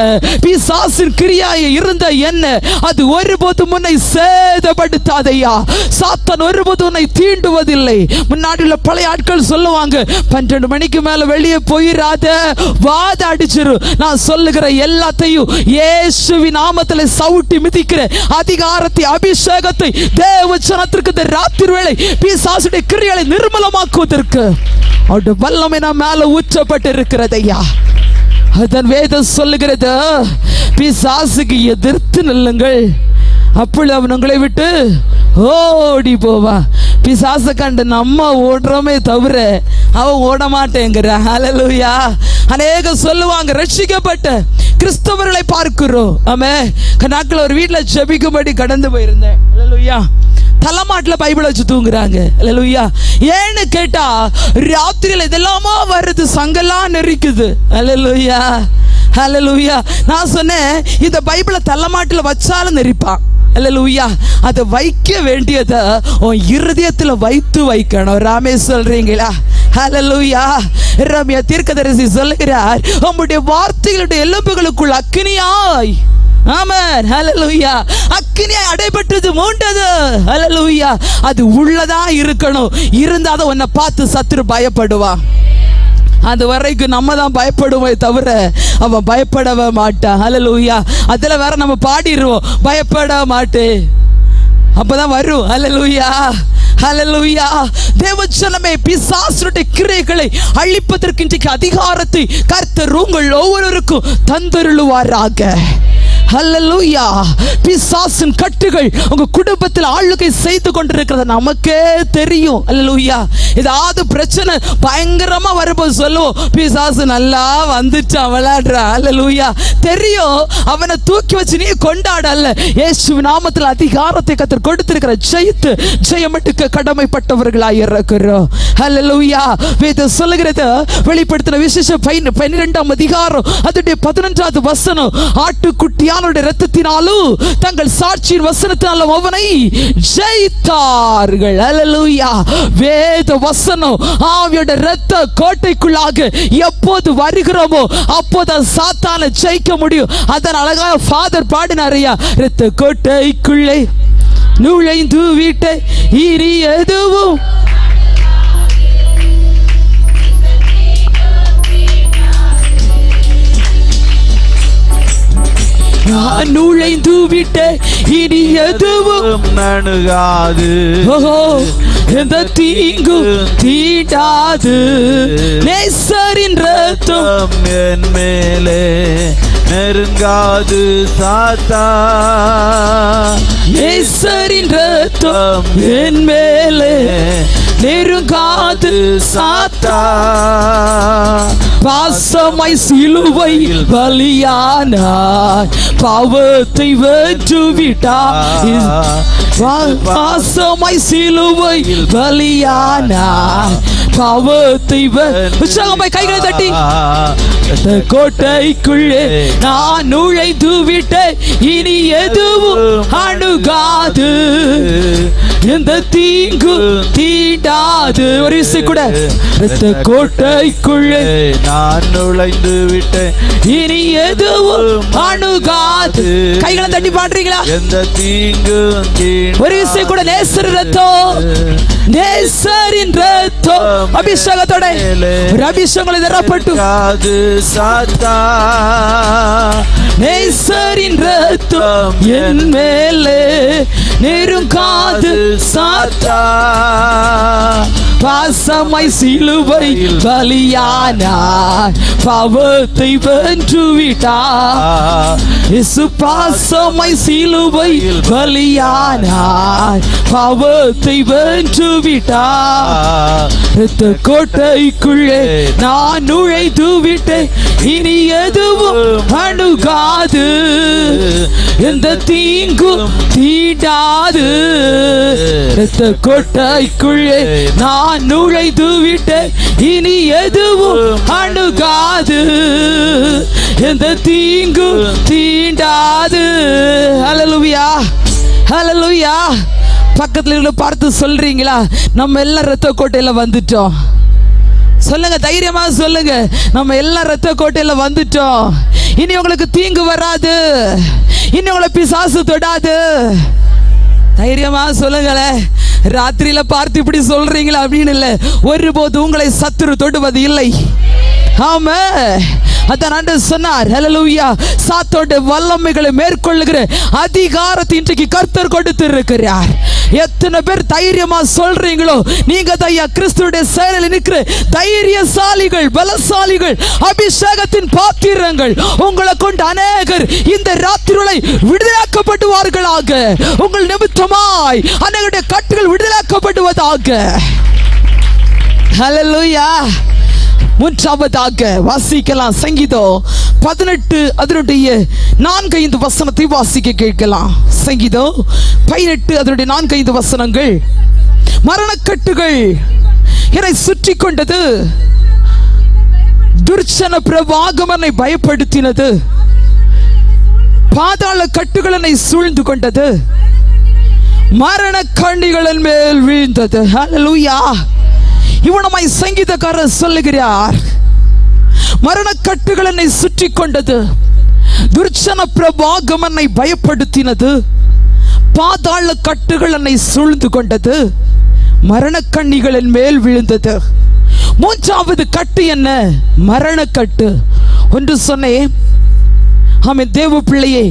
பிசாசின் கிரியாய இருந்த என்ன, அது ஒருபோதும் உன்னை சேதப்படுத்தாதையா. சாத்தான் ஒருபோதும் உன்னை தீண்டுவதில்லை. முன்னாடி உள்ள பழைய ஆட்கள் சொல்லுவாங்க, 12 மணிக்கு மேல வெளியே போயிராத, வாத அடிச்சிரு. நான் சொல்லுகிற எல்லாத்தையும் இயேசுவின் நாமத்தில் சவுட்டி மிதிக்கிற அதிகாரத்தை, அபிஷேகத்தை தேவ ஜனத்திற்கு இந்த ராத்திரி வேளை பிசாசுடைய கிரியைகளை நிர்மலமாக்குவதற்கு அவருடைய வல்லமை நாம் மேல ஊற்றப்பட்டு இருக்கிறது ஐயா. அதன் வேதம் சொல்லுகிறது, பிசாசுக்கு எதிர்த்து நில்லுங்கள், அப்பொழுது அவன் உங்களை விட்டு ஓடி போவான். பிசாசை கண்டு நம்ம ஓடுறோமே தவிர அவன் ஓட மாட்டேங்கிற. ஹல்லேலூயா. அநேக சொல்லுவாங்க, ரட்சிக்கப்பட்ட கிறிஸ்தவர்களை பார்க்கிறோம். ஆமென். நாட்கள் ஒரு வீட்டில் ஜெபிக்கும்படி கடந்து போயிருந்தேன். ஹல்லேலூயா. தலைமாட்டில் பைபிள் வச்சு தூங்குறாங்க. ஹல்லேலூயா. ஏன்னு கேட்டா, ராத்திரியில் இதெல்லாமா வருது, சங்கெல்லாம் நெரிக்குது. ஹல்லேலூயா, ஹல்லேலூயா. நான் சொன்னேன், இந்த பைபிளை தலைமாட்டில் வச்சாலும் நெரிப்பான். ஹல்லேலூயா. அதை வைக்க வேண்டியதை உன் இருதயத்தில் வைத்து வைக்கணும். ராமே சொல்றீங்களா? ஹல்லேலூயா. ரம்யா தீர்க்கதரிசி சொல்லுகிறார், உம்முடைய வார்த்தைகளுடைய எலும்புகளுக்குள் அக்கினியாய், ஆமென், ஹல்லேலூயா, அக்கினியாய் அடைபட்டது மூண்டது. ஹல்லேலூயா. அது உள்ளதா இருக்கணும். இருந்தாதான் உன்னை பார்த்து சத்துரு பயப்படுவான். அது வரைக்கும் நம்ம தான் பயப்படுவோமே தவிர அவன் பயப்படவே மாட்டான். ஹல்லேலூயா. அதுல வேற நம்ம பாடிடுவோம், பயப்பட மாட்டேன், அப்பதான் வரும். ஹல்லேலூயா, ஹல்லேலூயா. தேவஜனமே, பிசாசுடைய கிரியைகளை அழிப்பதற்கு இன்றைக்கு அதிகாரத்தை கர்த்தர் உங்கள் ஒவ்வொருவருக்கும் தந்தருளுவாராக. ஹல்லேலூயா. பிசாசின் கட்டுகள் உங்க குடும்பத்தில் ஆளுகை செய்து கொண்டிருக்கிறது நமக்கே தெரியும். ஹல்லேலூயா. ஏதாவது பிரச்சனை பயங்கரமா வரும்போது சொல்லுவோம், பிசாசு நல்லா வந்துச்சு விளையாடுறா. ஹல்லேலூயா. தெரியும், அவனை தூக்கி வச்சு நீ கொண்டாடல. இயேசுவின் நாமத்தில் அதிகாரத்தை கர்த்தர் கொடுத்திருக்கிற ஜெயித்து ஜெயமெடுக்க கடமைப்பட்டவர்களாய் இருக்கிறோம். ஹல்லேலூயா. வேதம் சொல்லுகிறது, வெளிப்படுத்தின விசேஷம் 12ஆம் அதிகாரம் அதனுடைய 11வது வசனம், ஆட்டுக்குட்டியா ஆவியானவருடைய இரத்தத்தினாலும் தங்கள் சாட்சியின் வசனத்தினாலும் அவனை ஜெயித்தார்கள். அல்லேலூயா. வேத வசனம் ஆவியோட இரத்த கோட்டைக்குள்ளாக எப்போது வருகிறோமோ அப்போது சாத்தானை ஜெயிக்க முடியும். அதன் அழகாக ஃபாதர் பாடினாரையா, இரத்த கோட்டைக்குள்ளே நுழைந்து விட்ட இனி எதுவும் நான் நுழைந்து விட்ட இனி எதுவும் நணுகாது, எந்த தீங்கு தீண்டாது. நேசரின் ரத்தம் என் மேலே நெருங்காது சாத்தா, நேசரின் ரத்தம் என் மேலே நெருங்காது சாத்தா. பாசமாய் சிலுவையில் பலியானாய், பாவத்தை வென்று விட்டாய். பாசமாய் சிலுவையில் பலியானாய், பாவத்தை உற்சாகமாய் கைகளை தட்டி கோட்டைக்குள்ளே நான் நுழைந்து விட்டேன், இனி எதுவும் அணுகாது, எந்த தீங்கு தீண்டாது. ஒரு விஷயம் கூட, கோட்டைக்குள்ளே நான் நுழைந்து விட்டேன், இனி எதுவும் அணுகாது. கைகளை தட்டி பாடுறீங்களா? எந்த தீங்கு ஒரு விஷயம் கூட, நேசர் ரத்தம், நேசரின் ரத்தம் அபிஷேகத்தோட ஒரு அபிஷேகங்களை தரப்பட்டு சாத்தா, நேசரின் ரத்தம் என் மேலே நெருங்காது சாத்தா. பாசமாய் சிலுவையில் பலியானாய், பாவத்தை வென்று விட்டாய். இயேசு பாசமாய் சிலுவையில் பலியானாய், பாவத்தை வென்று விட்டாய். இரத்த கோட்டைக்குள்ளே நான் நுழைந்து விட்டேன், இனி எதுவும் அணுகாது, எந்த தீங்கும் தீண்டாது. இரத்த கோட்டைக்குள்ளே நான் நுழைந்து விட்டேன், இனி எதுவும் அணுகாது, எந்த தீங்கும் தீண்டாது. ஹல்லேலூயா, ஹல்லேலூயா. பக்கத்துல பார்த்து சொல்றீங்களா, நம்ம எல்லாம் இரத்த கோட்டையில வந்துட்டோம். சொல்லுங்க, தைரியமா சொல்லுங்க, நம்ம எல்லாம் இரத்த கோட்டையில வந்துட்டோம். இனி உங்களுக்கு தீங்கு வராது, இனி உங்களை பிசாசு தொடாது. தைரியமா சொல்லுங்களே. ராத்திரியில பார்த்து இப்படி சொல்றீங்களா அப்படின்னு இல்லை, ஒருபோது உங்களை சத்துரு தொடுவது இல்லை. ஆமா, அதான் ஆண்டவர் சொன்னார். ஹல்லேலூயா. சாத்தானுடைய வல்லமைகளை மேற்கொள்ளுகிற அதிகாரத்தை இன்றைக்கு கர்த்தர் கொடுத்து இருக்கிறார். எத்தனை பேர் தைரியமா சொல்றீங்களோ, நீங்க தான் கிறிஸ்துவுடைய செயலில் நிற்கிற தைரியசாலிகள், பலசாலிகள், அபிஷேகத்தின் பாத்திரங்கள். உங்களை கொண்டு அநேகர் இந்த ராத்திரிகளை விடுதலாக்கப்படுவார்களாக. உங்கள் நிமித்தமாய் அநேகருடைய கட்டுகள் விடுதலாக்கப்படுவதாக. ஹல்லேலூயா. மூன்றாவதாக வாசிக்கலாம் சங்கீதம் 18 அதனுடைய 4-5 வசனத்தை வாசிக்க கேட்கலாம். சங்கீதம் 18 அதனுடைய 4-5 வசனங்கள். மரணக்கட்டுகள் என்னை சுற்றி கொண்டது, துர்ச்சன பிரவாகம் என்னை பயப்படுத்தினது, பாதாள கட்டுகள் என்னை சூழ்ந்து கொண்டது, மரண கண்ணிகளின் மேல் வீழ்ந்தது. ஹல்லேலூயா. இவனமாய் சங்கீதக்காரர் சொல்லுகிறார், மரணக்கட்டுகள் என்னை சுற்றி கொண்டது, துர்ச்சன பிரவாகம் என்னை பயப்படுத்தினது, பாதாள கட்டுகள் என்னை சூழ்ந்து கொண்டது, மரணக்கண்ணிகளின் மேல் விழுந்தது. மூன்றாவது கட்டு என்ன? மரணக்கட்டு. ஒன்று சொன்னேன், ஆமென், தேவ பிள்ளையே,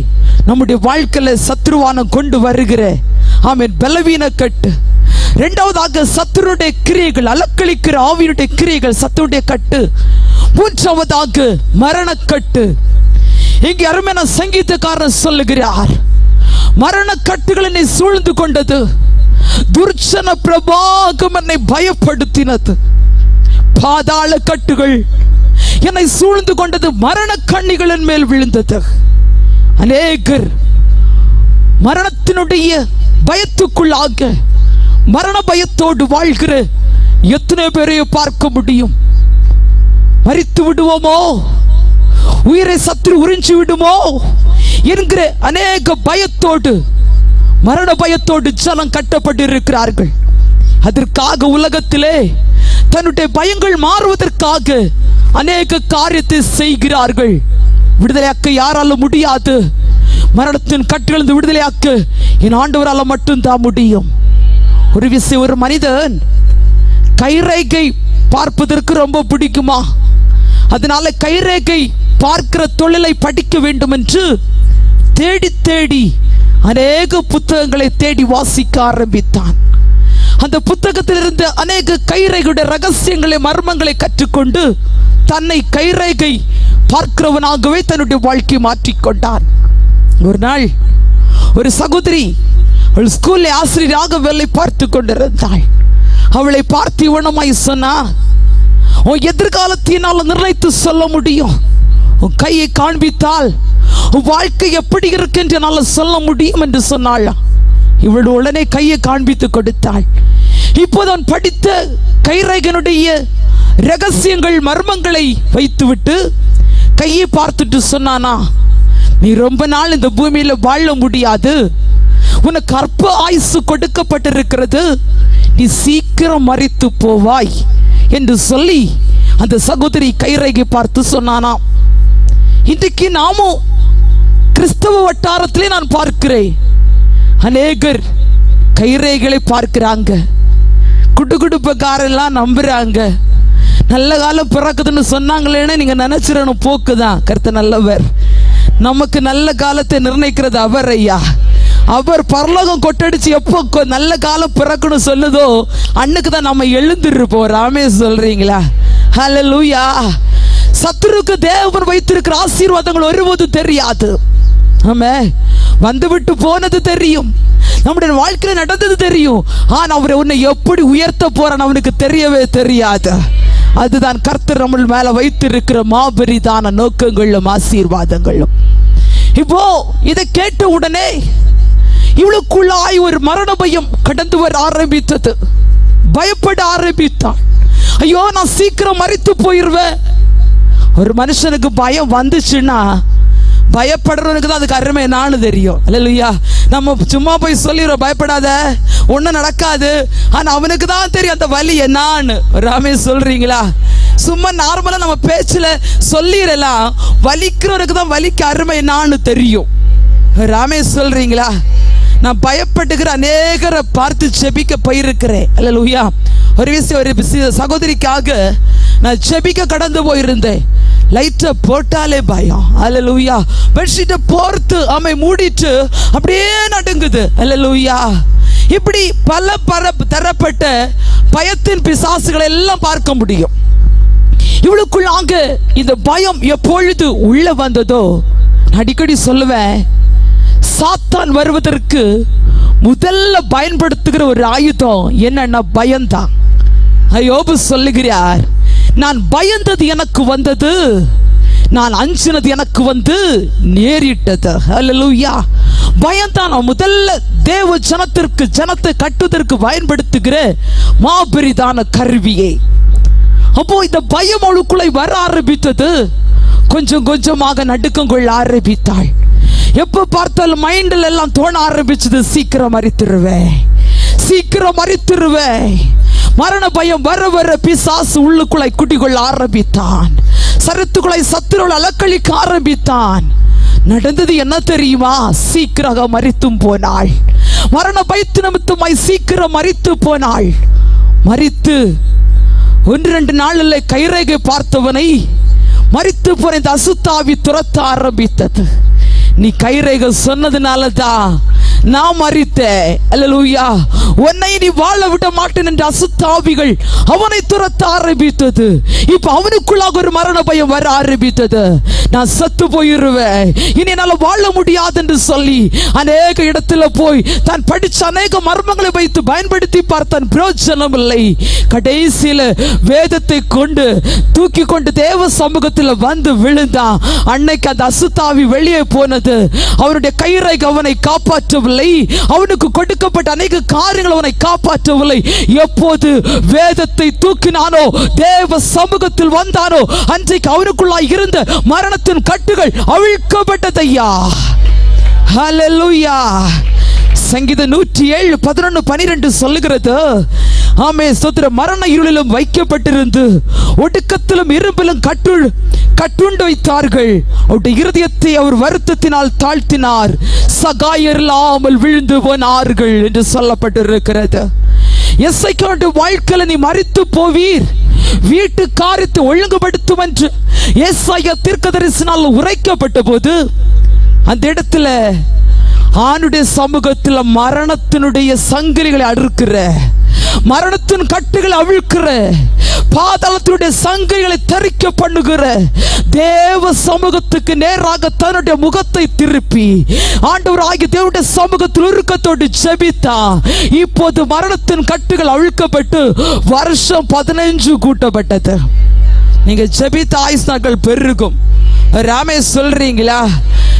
நம்முடைய வாழ்க்கையில சத்ருவானம் கொண்டு வருகிற ஆமென் பலவீன கட்டு. இரண்டாவதாக சத்துருடைய கிரியைகள், அலக்களிக்கிற ஆவியுடைய கிரியைகள், சத்துருடைய கட்டு. மூன்றாவதாக மரணக்கட்டு. இங்கே அருமையான சங்கீதக்காரன் சொல்லுகிறார், மரணக்கட்டுகள் என்னை சூழ்ந்து கொண்டது, துர்ச்சன பிரபாகம் என்னை பயப்படுத்தினது, பாதாள கட்டுகள் என்னை சூழ்ந்து கொண்டது, மரண கண்ணிகளின் மேல் விழுந்தது. அநேகர் மரணத்தினுடைய பயத்துக்குள்ளாக, மரண பயத்தோடு வாழ்கிற எத்தனை பேரையும் பார்க்க முடியும். மரித்து விடுவோமோ, உயிரை சத்துரு உறிஞ்சி விடுமோ என்கிற அநேக பயத்தோடு, மரண பயத்தோடு ஜனம் கட்டப்பட்டிருக்கிறார்கள். அதற்காக உலகத்திலே தன்னுடைய பயங்கள் மாறுவதற்காக அநேக காரியத்தை செய்கிறார்கள். விடுதலையாக்க யாராலும் முடியாது. மரணத்தின் கட்டிலிருந்து விடுதலையாக்க என் ஆண்டவரால் மட்டும்தான் முடியும். ஒரு விஷயம், ஒரு மனிதன் கைரேகை பார்ப்பதற்கு ரொம்ப பிடிக்குமா? அதனால கைரேகை பார்க்கிற தொழிலை படிக்க வேண்டும் என்று தேடி தேடி அநேக புத்தகங்களை தேடி வாசிக்க ஆரம்பித்தான். அந்த புத்தகத்தில் இருந்த அநேக கைரேகையுடைய ரகசியங்களை, மர்மங்களை கற்றுக்கொண்டு தன்னை கைரேகை பார்க்கிறவனாகவே தன்னுடைய வாழ்க்கை மாற்றிக்கொண்டான். ஒரு நாள் ஒரு சகோதரி அவள் ஸ்கூலில் ஆசிரியராக வேலை பார்த்து கொண்டிருந்தாள். அவளை பார்த்து இவனமாய் சொன்னா, உன் எதிர்காலத்தினால் நிர்ணயித்து சொல்ல முடியும். உன் கையை காண்பித்தால் உன் வாழ்க்கை எப்படி இருக்கு என்று என்னால் சொல்ல முடியும் என்று சொன்னாள். இவள் உடனே கையை காண்பித்து கொடுத்தாள். இப்போது அவன் படித்த கைரேகனுடைய ரகசியங்கள், மர்மங்களை வைத்துவிட்டு கையை பார்த்துட்டு சொன்னானா, நீ ரொம்ப நாள் இந்த பூமியில வாழ முடியாது, உனக்கு அற்ப ஆயுசு கொடுக்கப்பட்டிருக்கிறது, நீ சீக்கிரம் மரித்து போவாய் என்று சொல்லி அந்த சகோதரி கைரேகை பார்த்து சொன்னானாம். இன்றைக்கு நாமும் கிறிஸ்தவ வட்டாரத்திலே நான் பார்க்கிறேன், அநேகர் கைரேகைகளை பார்க்கிறாங்க. குடுகுடுப்பக்காரெல்லாம் நம்புறாங்க. நல்ல காலம் பிறக்குதுன்னு சொன்னாங்களேன்னு நீங்க நினைச்சிடணும், போக்குதான். கர்த்தர் நல்லவர். நமக்கு நல்ல காலத்தை நிர்ணயிக்கிறது அவர் ஐயா. அவர் பரலோகம் கொட்டடிச்சு எப்போ நல்ல காலம் பிறக்கணும் சொல்லுதோ அன்னைக்கு தான் நம்ம எழுந்திருப்போம். ராமே சொல்றீங்களா? ஹல்லேலூயா. சத்துருக்கு தேவன் வைத்திருக்கிற ஆசீர்வாதங்கள் ஒருபோதும் தெரியாது. ஆமே, வந்துவிட்டு போனது தெரியும், நம்முடைய வாழ்க்கையில் நடந்தது தெரியும். ஆனா அவரை உன்னை எப்படி உயர்த்த போறான் அவனுக்கு தெரியவே தெரியாது. அதுதான் கர்த்தர் நம்ம மேல வைத்திருக்கிற மாபெரிதான நோக்கங்களும் ஆசீர்வாதங்களும். இப்போ இதை கேட்ட உடனே இவளுக்குள்ளாய் ஒரு மரண பயம் கடந்து வர ஆரம்பித்தது. பயப்பட ஆரம்பித்தான். ஐயோ, நான் சீக்கிரம் மரித்து போயிருவேன். ஒரு மனுஷனுக்கு பயம் வந்துச்சுன்னா பயப்படுறவனுக்கு தான் அதுக்கு அருமை நானு தெரியும். அல்லேலூயா. நம்ம சும்மா போய் சொல்லிடுறோம் பயப்படாத, ஒன்றும் நடக்காது. ஆனா அவனுக்கு தான் தெரியும் அந்த வலி என்னான்னு. ராமே சொல்றீங்களா? சும்மா நார்மலா நம்ம பேச்சுல சொல்லிடலாம், வலிக்கிறவனுக்கு தான் வலிக்கு அருமை என்னான்னு தெரியும். ராமே சொல்றீங்களா? நான் பயப்பட்டுக்கிற அநேகரை பார்த்து செபிக்க போயிருக்கிறேன். அல்லேலூயா. ஒரு விஷயம், ஒரு சகோதரிக்காக நான் செபிக்க கடந்து போயிருந்தேன். லைட்டை போட்டாலே பயம். அல்லேலூயா. பெட்ஷீட்டை போர்த்து அமை மூடிட்டு அப்படியே நடுங்குது. அல்லேலூயா. இப்படி பல தரப்பட்ட பயத்தின் பிசாசுகளை எல்லாம் பார்க்க முடியும். இவளுக்குள்ளாக இந்த பயம் எப்பொழுது உள்ள வந்ததோ, அடிக்கடி சொல்லுவேன், சாத்தான் வருவதற்கு முதல்ல பயன்படுத்துகிற ஒரு ஆயுதம் என்னன்னா பயம்தான். யோபு சொல்லுகிறார், நான் பயந்தது எனக்கு வந்தது, நான் அஞ்சினது எனக்கு வந்து நேரிட்டது. அல்லேலூயா. பயம்தான் முதல்ல தேவ ஜனத்தை கட்டுவதற்கு பயன்படுத்துகிற மாபெரிதான கருவியே. அப்போ இந்த பயம் அவளுக்குள்ளே வர ஆரம்பித்தது. கொஞ்சம் கொஞ்சமாக நடுக்கம் கொள்ள ஆரம்பித்தாள். எப்ப பார்த்தாலும் மைண்டில் எல்லாம் தோண ஆரம்பிச்சது, சீக்கிரம் மரித்துருவேன், சீக்கிரம் மரித்துருவேன். மரண பயம் வர வர பிசாசு உள்ளுக்குள்ளே குடிகொள்ள ஆரம்பித்தான். சரத்துக்குள்ளே சத்துருள் அலக்களிக்க ஆரம்பித்தான். நடந்தது என்ன தெரியுமா? சீக்கிரம் மரித்தும் போனாள். மரண பயத்து நிமித்தமாய் சீக்கிரம் மரித்து போனாள். மரித்து 1-2 நாளில் கைரேகை பார்த்தவனை மரித்து போன இந்த அசுத்தாவி துரத்த ஆரம்பித்தது. நீ கைரேகை சொன்னதுனால தான் நான் மரித்தேன். அல்லேலூயா. உன்னை நீ வாழ விட மாட்டேன் என்ற அசுத்தாவிகள் அவனை துரத்த ஆரம்பித்தது. இப்ப அவனுக்குள்ளாக ஒரு மரண பயம் வர ஆரம்பித்தது. நான் சத்து போயிருவேன், இனி என்னால் வாழ முடியாது என்று சொல்லி அநேக இடத்துல போய் தான் படிச்ச அநேக மர்மங்களை வைத்து பயன்படுத்தி பார்த்தான். பிரயோஜனம் இல்லை. கடைசியில வேதத்தை கொண்டு தூக்கி கொண்டு தேவ சமூகத்தில் வந்து விழுந்தான். அன்னைக்கு அந்த அசுத்தாவி வெளியே போனது. அவருடைய கைரேகை அவனை காப்பாற்றவில்லை. காப்பாற்றவில்லை. அவனுக்கு கொடுக்கப்பட்ட அநேக காரியங்கள் அவனை காப்பாற்றவில்லை. எப்போது வேதத்தை தூக்கினானோ, தேவ சமூகத்தில் வந்தானோ, அன்றைக்கு அவனுக்குள்ளாய் இருந்த மரணத்தின் கட்டுகள் அவிழ்க்கப்பட்டதையா. ஹல்லேலூயா. சங்கீதம் 107:11-12 சொல்லுகிறது, ஆமே ஸ்தோத்திர, மரண இருளிலும் வைக்கப்பட்டிருந்து ஒடுக்கத்திலும் இரும்பிலும் கட்டுண்டு வைத்தார்கள். அவருடைய இருதயத்தை அவர் வருத்தத்தினால் தாழ்த்தினார், சகாயர் இல்லாமல் விழுந்து போனார்கள் என்று சொல்லப்பட்டிருக்கிறது. எசேக்கியேலுடைய வாழ்க்கையில நீ மரித்து போவீர், வீட்டு காரியத்தை ஒழுங்குபடுத்தும் என்று ஏசாயா தீர்க்கதரிசினால் உரைக்கப்பட்ட போது அந்த இடத்துல ஆணுடைய சமூகத்தில் மரணத்தினுடைய சங்கிலிகளை அறுக்கிற, மரணத்தின் கட்டுகளை அவிழ்க்கிற, பாதாளத்தினுடைய சங்கிலிகளை தரிக்க பண்ணுகிற தேவ சமூகத்துக்கு நேராக தன்னுடைய முகத்தை திருப்பி ஆண்டவராகிய தேவனுடைய சமூகத்தில் உருக்கத்தோடு ஜெபித்தான். இப்போது மரணத்தின் கட்டுகள் அவிழ்க்கப்பட்டு வருஷம் 15 கூட்டப்பட்டது. நீங்க ஜெபித்த ஆயுசு நாட்கள் பெருகும். ராமே சொல்றீங்களா?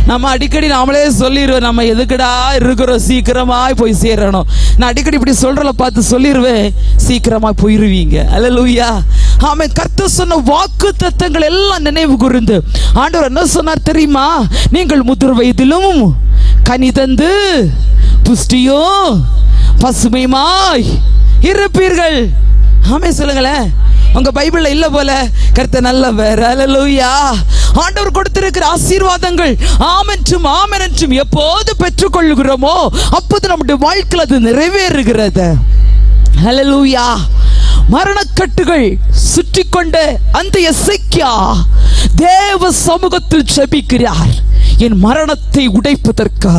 நம்ம அடிக்கடி நாமளே சொல்லிடுவோம், நம்ம எதுக்குடா இருக்கிறோம், சீக்கிரமாய் போய் சேரணும். நான் அடிக்கடி இப்படி சொல்றத பார்த்து சொல்லிடுவேன், சீக்கிரமா போயிருவீங்க. அல்லேலூயா. ஆமென். கர்த்தர் சொன்ன வாக்கு தத்தங்கள் எல்லாம் நினைவு கூர்ந்து ஆண்டவர் என்ன சொன்னார் தெரியுமா? நீங்கள் முதிர் வயதிலும் கனி தந்து புஷ்டியும் பசுமையுமாய் இருப்பீர்கள். ஆமென் சொல்லுங்களேன். உங்க பைபிள்ல இல்ல போல, கர்த்தர் நல்லவர். அல்லேலூயா. ஆண்டவர் கொடுத்திருக்கிற ஆசீர்வாதங்கள் ஆமென்றும் ஆமென் என்றும் எப்போது பெற்றுக்கொள்கிறோமோ அப்போது நம்முடைய வாழ்க்கையில் அது நிறைவேறுகிறது. ஹல்லேலூயா. மரணக்கட்டுகள் சுற்றி கொண்ட அந்த எசேக்கியா தேவ சமூகத்தில் ஜெபிக்கிறார். என் மரணத்தை உடைப்பதற்கு,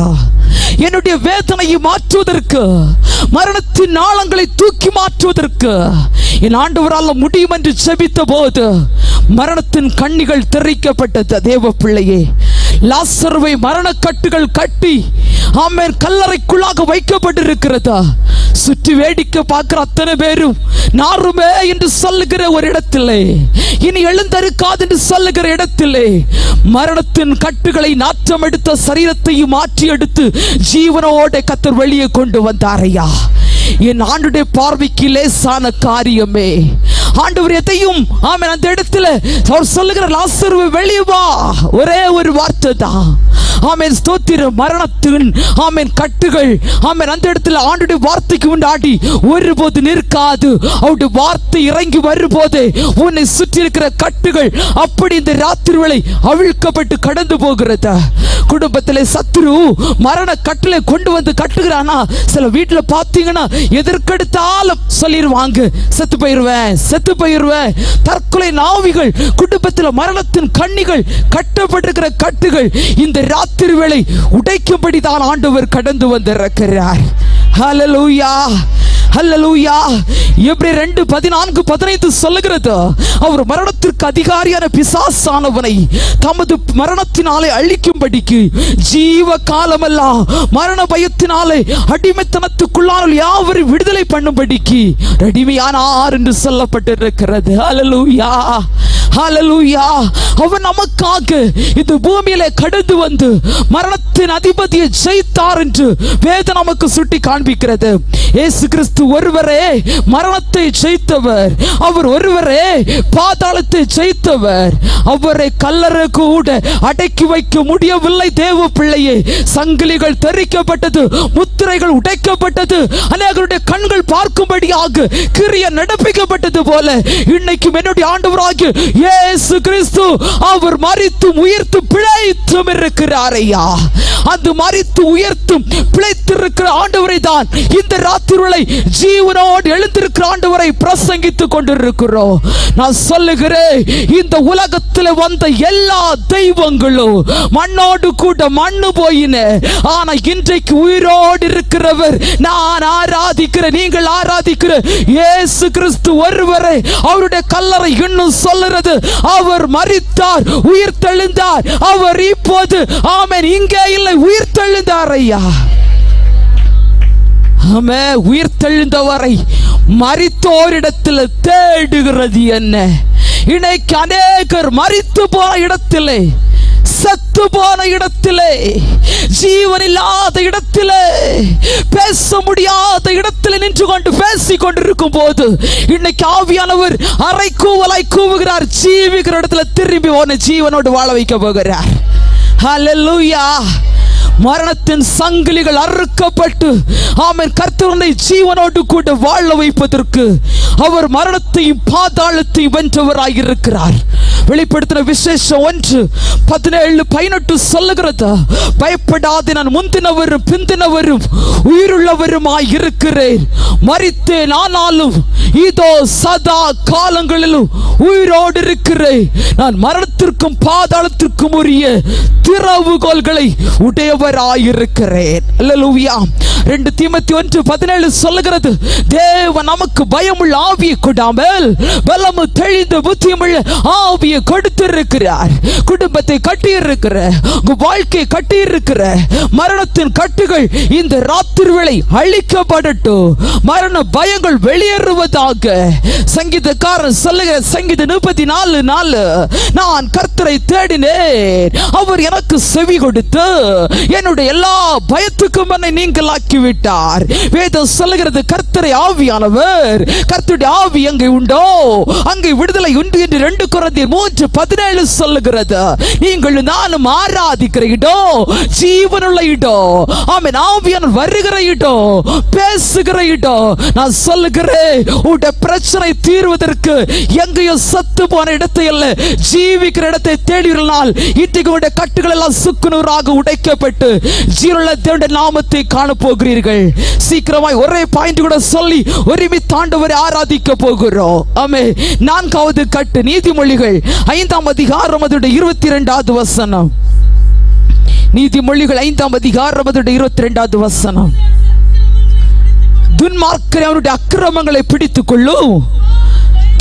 என்னுடைய வேதனையை மாற்றுவதற்கு, மரணத்தின் ஆழங்களை தூக்கி மாற்றுவதற்கு என் ஆண்டவரால் முடியும் என்று ஜெபித்த போது மரணத்தின் கண்ணிகள் திறக்கப்பட்டது. தேவ பிள்ளையே, லாசருவை மரணக்கட்டுகள் கட்டி ஆமென் கல்லறைக்குள்ளாக வைக்கப்பட்டிருக்கிறதா. சுற்றி வேடிக்கை பார்க்கிற அத்தனை பேரும் நாருமே என்று சொல்லுகிற ஒரு இடத்திலே, இனி எழுந்தருக்காது என்று சொல்லுகிற இடத்திலே மரணத்தின் கட்டுகளை நாற்றம் எடுத்த சரீரத்தையும் மாற்றி எடுத்து ஜீவனோட கர்த்தர் வெளியே கொண்டு வந்தாரையா. என் ஆண்டுடைய பார்வைக்கு லேசான காரியமே. ஆண்டவர் எதையும் ஆமென் அந்த இடத்துல அவர் சொல்லுகிற லாசருவை வெளியே வா, ஒரே ஒரு வார்த்தை தான். ஆமென் ஸ்தோத்திரம். மரணத்தின் ஆமென் கட்டுகள் ஆமென் அந்த இடத்துல ஆண்டுடைய வார்த்தைக்கு முன்னாடி ஒருபோது நிற்காது. அவருடைய வார்த்தை இறங்கி வரும்போது உன்னை சுற்றி இருக்கிற கட்டுகள் அப்படி இந்த ராத்திரி வேளை அவிழ்க்கப்பட்டு கடந்து போகிறது. குடும்பத்திலே சத்துரு மரண கட்டளை கொண்டு வந்து கட்டுகிறானா, சில வீட்டுல பாத்தீங்கன்னா எதற்கெடுத்தாலும் சொல்லிடுவாங்க, செத்து போயிருவேன், செத்து போயிருவேன். தற்கொலை நாவிகள், குடும்பத்தில் மரணத்தின் கண்ணிகள், கட்டப்பட்டிருக்கிற கட்டுகள் இந்த ராத்திரி வேளை உடைக்கும்படி தான் ஆண்டவர் கடந்து வந்திருக்கிறார். ஹல்லேலூயா. ஹல்லேலூயா. எபிரேயர் 2:14-15 சொல்லுகிறது, அவர் மரணத்திற்கு அதிகாரியான பிசாசானவனை தமது மரணத்தினாலே அழிக்கும்படிக்கு ஜீவ காலமெல்லாம் மரண பயத்தினாலே அடிமைத்தனத்துக்குள்ளான யாவரையும் விடுதலை பண்ணும்படிக்கு அடிமையானார் என்று சொல்லப்பட்டிருக்கிறது. ஹல்லேலூயா. ஹல்லேலூயா. அவர் நமக்காக இந்த பூமியிலே கடந்து வந்து மரணத்தின் அதிபதியை ஜெயித்தார் என்று வேதம் நமக்கு சுட்டி காண்பிக்கிறது. இயேசு கிறிஸ்து ஒருவரே மரணத்தை ஜெயித்தவர், அவர் ஒருவரே பாதாளத்தை ஜெயித்தவர். அவரை கல்லறை கூட அடக்கி வைக்க முடியவில்லை. தேவ பிள்ளையே, சங்கிலிகள் தரிக்கப்பட்டது, முத்திரைகள் உடைக்கப்பட்டது, அநேகருடைய கண்கள் பார்க்கும்படியாக கிரிய நடப்பிக்கப்பட்டது போல இன்னைக்கும் என்னுடைய ஆண்டவராகிய இயேசு கிறிஸ்து அவர் மரித்தும் உயிர்த்தும் பிழைத்தும் இருக்கிறார் ஐயா. அந்த மரித்து உயிர்த்தும் பிழைத்திருக்கிற ஆண்டவரை தான் இந்த ராத்திரிகளை ஜீவனோடு எழுந்திருக்கிற ஆண்டவரை பிரசங்கித்துக் கொண்டிருக்கிறோம். நான் சொல்லுகிறேன், இந்த உலகத்தில் வந்த எல்லா தெய்வங்களும் மண்ணோடு கூட மண்ணு போயின. ஆனா இன்றைக்கு உயிரோடு இருக்கிறவர், நான் ஆராதிக்கிற, நீங்கள் ஆராதிக்கிற இயேசு கிறிஸ்து ஒருவரை. அவருடைய கல்லறை இன்னும் சொல்லுறது, அவர் மரித்தார், உயிர் தெழுந்தார். அவர் இப்போது ஆமென் இங்கே இல்லை, உயிர் தெழுந்தார் ஐயா. ஆமே, உயிர் தெழுந்தவரை மரித்தோரிடத்தில் தேடுகிறது என்ன? இன்னைக்கு அநேகர் மரித்து போன இடத்திலே செத்து போன இடத்திலே, ஜீவன் இல்லாத இடத்திலே, பேச முடியாத இடத்திலே நின்று கொண்டு பேசிக் கொண்டிருக்கும் போது இன்னைக்கு ஆவியானவர் அரை கூவலாய் கூவுகிறார். ஜீவிக்கிற இடத்துல திரும்பி உன்னை ஜீவனோடு வாழ வைக்க போகிறார். ஹல்லேலூயா. மரணத்தின் சங்கிலிகள் அறுக்கப்பட்டு ஆமென் கர்த்தரை ஜீவனோடு கூட வாழ வைப்பதற்கு அவர் மரணத்தையும் பாதாளத்தையும் வென்றவராயிருக்கிறார். வெளிப்படுத்தின விசேஷம் 1:17-18 சொல்லுகிறது, பயப்படாதே, நான் முந்தினவரும் பிந்தினவரும் உயிருள்ளவருமாய் இருக்கிறேன். மரித்தேன், ஆனாலும் இதோ சதா காலங்களிலும் உயிரோடு இருக்கிறேன். நான் மரணத்திற்கும் பாதாளத்திற்கும் உரிய திறவுகோல்களை உடையவராயிருக்கிறேன். அல்லேலூயா. 2 தீமோத்தேயு 1:17 சொல்லுகிறது, தேவன் நமக்கு பயமுள்ள ஆவியை கொடாமல் பலமு தெளிந்த புத்தியுமுள்ள ஆவியை கொடுத்திருக்கிறார். குடும்பத்தை கட்டியிருக்கிற, உங்க வாழ்க்கையை கட்டியிருக்கிற மரணத்தின் கட்டுகள் இந்த ராத்திரி வேளை அழிக்கப்படட்டும். மரண பயங்கள் வெளியேறுவதாக. சங்கீதக்காரன் சொல்லுகிற சங்கீதம் 34:4, நான் கர்த்தரை தேடினேன், அவர் எனக்கு செவி கொடுத்து என்னுடைய எல்லா பயத்துக்கும் என்னை நீங்களாக்கி விட்டார். வேதம் சொல்லுகிறது, கர்த்தரை ஆவியானவர், கர்த்தருடைய ஆவி எங்கே உண்டோ அங்கே விடுதலை உண்டு என்று 2 கொரிந்தியர் 3:17 சொல்லுகிறது. நீங்கள் நானும் ஆராதிக்கிற இடம் ஜீவனுள்ள இடம். ஆமென். ஆவியானவர் வருகிற இடம், பேசுகிற இடம். நான் சொல்லுகிறேன், உடைய பிரச்சனை தீர்வதற்கு எங்கேயோ சத்து போன இடத்தை அல்ல, ஜீவிக்கிற இடத்தை தேடினால் இன்றைக்கு உடைய கட்டுகள் எல்லாம் சுக்குநூறாக உடைக்கப்பட்டு ஜீவனுள்ள தேவனுடைய நாமத்தை காண போகிறீர்கள். சீக்கிரமாய் ஒரே பாயிண்ட் கூட சொல்லி ஒருமித்து ஆண்டவரை ஆராதிக்க போகிறோம். ஆமென். 4வது கட்டு நீதிமொழிகள் 5ஆம் அதிகாரம் 22வது வசனம். நீதிமொழிகள் 5ஆம் அதிகாரம் 22வது வசனம். துன்மார்க்கரை அவருடைய அக்கிரமங்களை பிடித்துக் கொள்ளும்,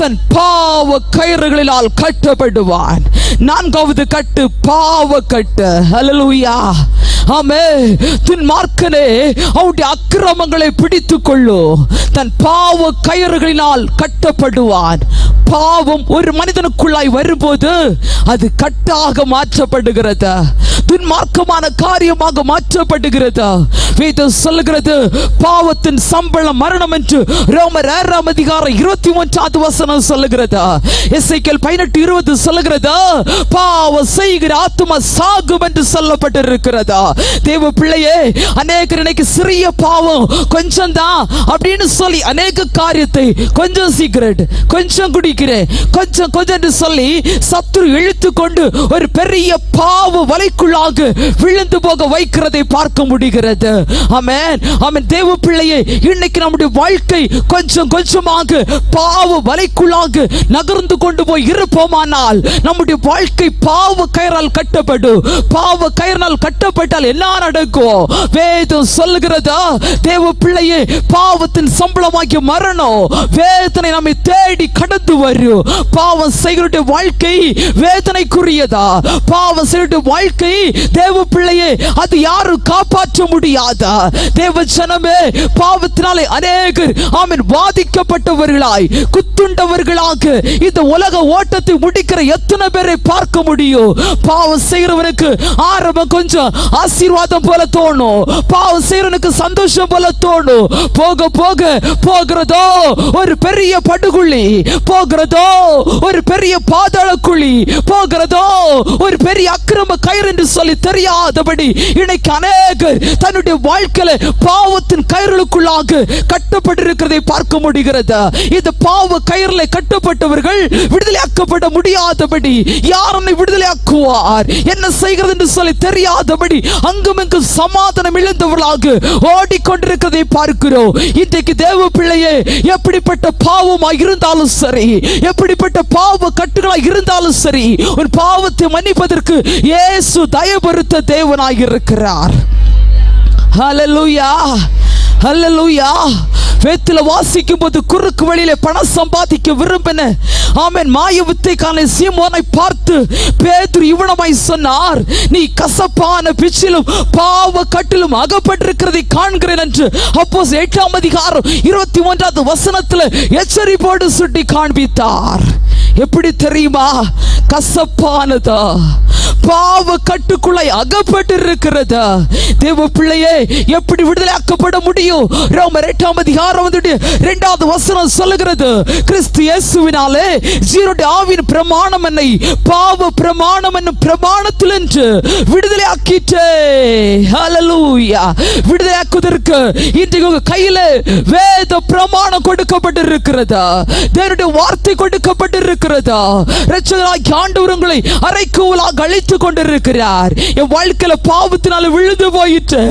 தன் பாவ கயிறுகளினால் கட்டப்படுவான். 4வது கட்டு பாவ கட்டு. ஹல்லேலூயா. ஆமென். துன்மார்க்கனே அவருடைய அக்கிரமங்களை பிடித்துக் கொள்ளும், தன் பாவ கயிறுகளினால் கட்டப்படுவான். பாவம் ஒரு மனிதனுக்குள்ளாய் வரும்போது அது கட்டாக மாற்றப்படுகிறது, துன்மார்க்கமான காரியமாக மாற்றப்படுகிறது. வேதம் சொல்லுகிறது, பாவத்தின் சம்பளம் மரணம் என்று ரோமர் 6ஆம் அதிகாரம் 23வது வசனம் சொல்லுகிறது. எசேக்கியேல் 18:20 சொல்லுகிறது, பாவம் செய்கிற ஆத்துமா சாகும் என்று சொல்லப்பட்டிருக்கிறது. தேவ பிள்ளையே, அநேகர் இன்னைக்கு சிறிய பாவம் கொஞ்சம் தான் அப்படின்னு சொல்லி அநேக காரியத்தை கொஞ்சம் சிகரெட், கொஞ்சம் குடிக்கிறேன், கொஞ்சம் என்று சொல்லி சத்துரு இழுத்து கொண்டு ஒரு பெரிய பாவ வலைக்குள்ளாக விழுந்து போக வைக்கிறதை பார்க்க முடிகிறது. ஆமென். ஆமென். தேவ பிள்ளையே, இன்னைக்கு நம்முடைய வாழ்க்கை கொஞ்சம் கொஞ்சமாக பாவ வலைக்குள்ளாக நகர்ந்து கொண்டு போய் இருப்போமானால் நம்முடைய வாழ்க்கை பாவ கயிறால் கட்டப்படும். பாவ கயிறால் கட்டப்பட்டால் என்ன நடக்கும்? வேதம் சொல்லுகிறதா, தேவ பிள்ளையே, பாவத்தின் சம்பளமாகிய மரணம் வேதனை நம்மை தேடி கடந்து வரும். பாவம் செய்கிற வாழ்க்கை வேதனைக்குரியதா? பாவம் செய்கிற வாழ்க்கை தேவ பிள்ளையே, அது யாரும் காப்பாற்ற முடியாதா? தேவ ஜனமே, பாவத்தினாலே அநேகர் ஆமென் பாதிக்கப்பட்டவர்களாய் குத்துண்டவர்களாக இந்த உலக ஓட்டத்தை முடிக்கிற எத்தனை பேரை பார்க்க முடியும்? பாவம் செய்கிறவனுக்கு ஆரம்பம் கொஞ்சம் ஆசீர்வாதம் போல தோணும், பாவம் செய்கிறவனுக்கு சந்தோஷம் போல தோணும். போக போக போகிறதோ ஒரு பெரிய படுகுழி, போகிறதோ ஒரு பெரிய பாதாள குழி, போகிறதோ ஒரு பெரிய அக்கிரம கயிறு என்று சொல்லி தெரியாதபடி இன்னைக்கு அநேகர் தன்னுடைய வாழ்க்கையில பாவத்தின் கயிறுகளுக்குள்ளாக கட்டப்பட்டிருக்கிறதை பார்க்க முடிகிறது. இந்த பாவ கயிறுல கட்டப்பட்டவர்கள் விடுதலையாக்கப்பட முடியாதபடி யார் என்னை விடுதலையாக்குவார், என்ன செய்கிறது என்று சொல்லி தெரியாதபடி அங்குமிங்கு சமாதானம் இழந்தவர்களாக ஓடிக்கொண்டிருக்கிறதை பார்க்கிறோம். இன்றைக்கு தேவ பிள்ளையே, எப்படிப்பட்ட பாவமாய் இருந்தாலும் சரி, எப்படிப்பட்ட பாவ கட்டுகளாய் இருந்தாலும் சரி, உன் பாவத்தை மன்னிப்பதற்கு இயேசு தயவுறுத்த தேவனாய் இருக்கிறார். ஹல்லேலூயா. ஹல்லேலூயா. வேத்தில வாசிக்கும் போது குறுக்கு வழியில பணம் சம்பாதிக்க விரும்பின ஆமென் மாய வித்தைக்கான சீமோனை பார்த்து பேதுரு இவனமாய் சொன்னார், நீ கசப்பான பிச்சிலும் பாவ கட்டிலும் அகப்பட்டிருக்கிறதை காண்கிறேன் என்று அப்போஸ்தலர் 8ஆம் அதிகாரம் 21வது வசனத்தில் எச்சரிப்போடு சுட்டி காண்பித்தார். எப்படி தெரியுமா? கசப்பானதா, பாவ கட்டுக்குள்ளே அகப்பட்டு இருக்கிறதா? தேவ பிள்ளையே, எப்படி விடுதலை ஆக்கப்பட முடியும்? ரோமர் 8ஆம் அதிகாரம் 2வது வசனம் சொல்லுகிறது, கிறிஸ்து இயேசுவினாலே ஜீவனுடைய ஆவியின் பிரமாணம் என்னை பாவ பிரமாணம் என்னும் பிரமாணத்தில் என்று விடுதலை ஆக்கிட்டே. ஹல்லேலூயா. விடுதலை ஆக்குவதற்கு இன்றைக்கு உங்க கையில வேத பிரமாணம் கொடுக்கப்பட்டிருக்கிறதா? தேவனுடைய வார்த்தை கொடுக்கப்பட்டிருக்கிறதா? இரட்சகராகிய ஆண்டவர் உங்களை அறைக்கூவலாக அழைத்துக் கொண்டிருக்கிறார். என் வாழ்க்கையில பாவத்தினால விழுந்து போயிட்டு,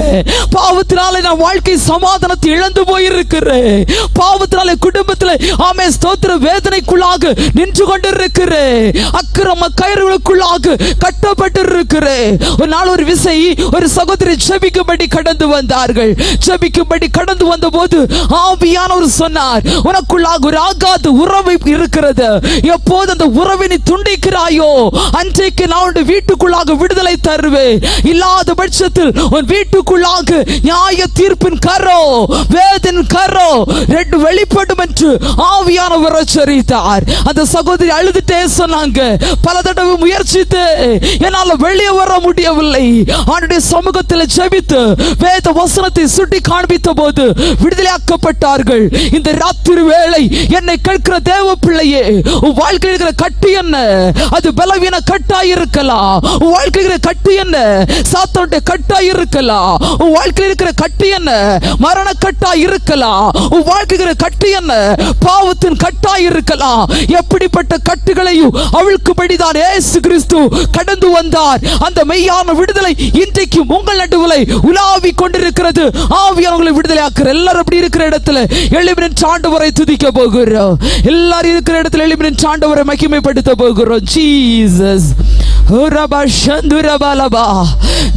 பாவத்தினால நான் வாழ்க்கை சமாதானத்தை இழந்து போயிருக்கிறேன், பாவத்தினால குடும்பத்தில் ஆமே ஸ்தோத்திர வேதனைக்குள்ளாக நின்று கொண்டிருக்கிறேன், அக்கிரம கயிறுகளுக்குள்ளாக கட்டப்பட்டிருக்கிறேன். ஒரு நாள் ஒரு விசை ஒரு சகோதரி ஜெபிக்கும்படி கடந்து வந்தார்கள். ஜெபிக்கும்படி கடந்து வந்த போது ஆவியானவர் சொன்னார், உனக்குள்ளாக ஒரு ஆகாத உறவு இருக்கிறது. எப்போது அந்த உறவை நீ துண்டிக்கிறாயோ அன்றைக்கு நான் உன் வீட்டுக்குள்ளாக விடுதலை தருவேன். இல்லாத பட்சத்தில் உன் வீட்டுக்குள்ளாக நியாய தீர்ப்பின் கரோ வேதன் கரோ ரெண்டு வெளிப்படும் என்று ஆவியானவர் எச்சரித்தார். அந்த சகோதரி அழுதுட்டே சொன்னாங்க, பல தடவை முயற்சித்து என்னால் வெளியே வர முடியவில்லை. அவனுடைய சமூகத்தில் ஜெபித்து வேத வசனத்தை சுட்டி காண்பித்த போது விடுதலையாக்கப்பட்டார்கள். இந்த ராத்திரி வேளை என்னை கேட்கிற தேவ பிள்ளையே, உன் வாழ்க்கையில் இருக்கிற கட்டு என்ன? அது பலவீன கட்டாய் இருக்கலாம். உன் வாழ்க்கையில் இருக்கிற கட்டு என்ன? சாத்தானுடைய கட்டாய் இருக்கலாம். உன் வாழ்க்கையில் இருக்கிற கட்டு என்ன? மரண கட்டாய் இருக்கலாம். உன் வாழ்க்கையில் இருக்கிற கட்டு என்ன? பாவத்தின் கட்டாய் இருக்கலாம். எப்படிப்பட்ட கட்டுகளையும் அவிழ்க்கும்படிதான் இயேசு கிறிஸ்து கடந்து வந்தார். அந்த மெய்யான விடுதலை இன்றைக்கு உங்கள் நடுவிலே உலாவி கொண்டிருக்கிறது. ஆவியானவர்களை விடுதலை ஆக்குற எல்லாரும் அப்படி இருக்கிற இடத்துல எழுப்பின ஆண்டவரை துதிக்க போகிறோம். எல்லாரும் இருக்கிற இடத்துல எழுப்பின ஆண்டவரை மகிமைப்படுத்த போகிறோம். ஜீசஸ்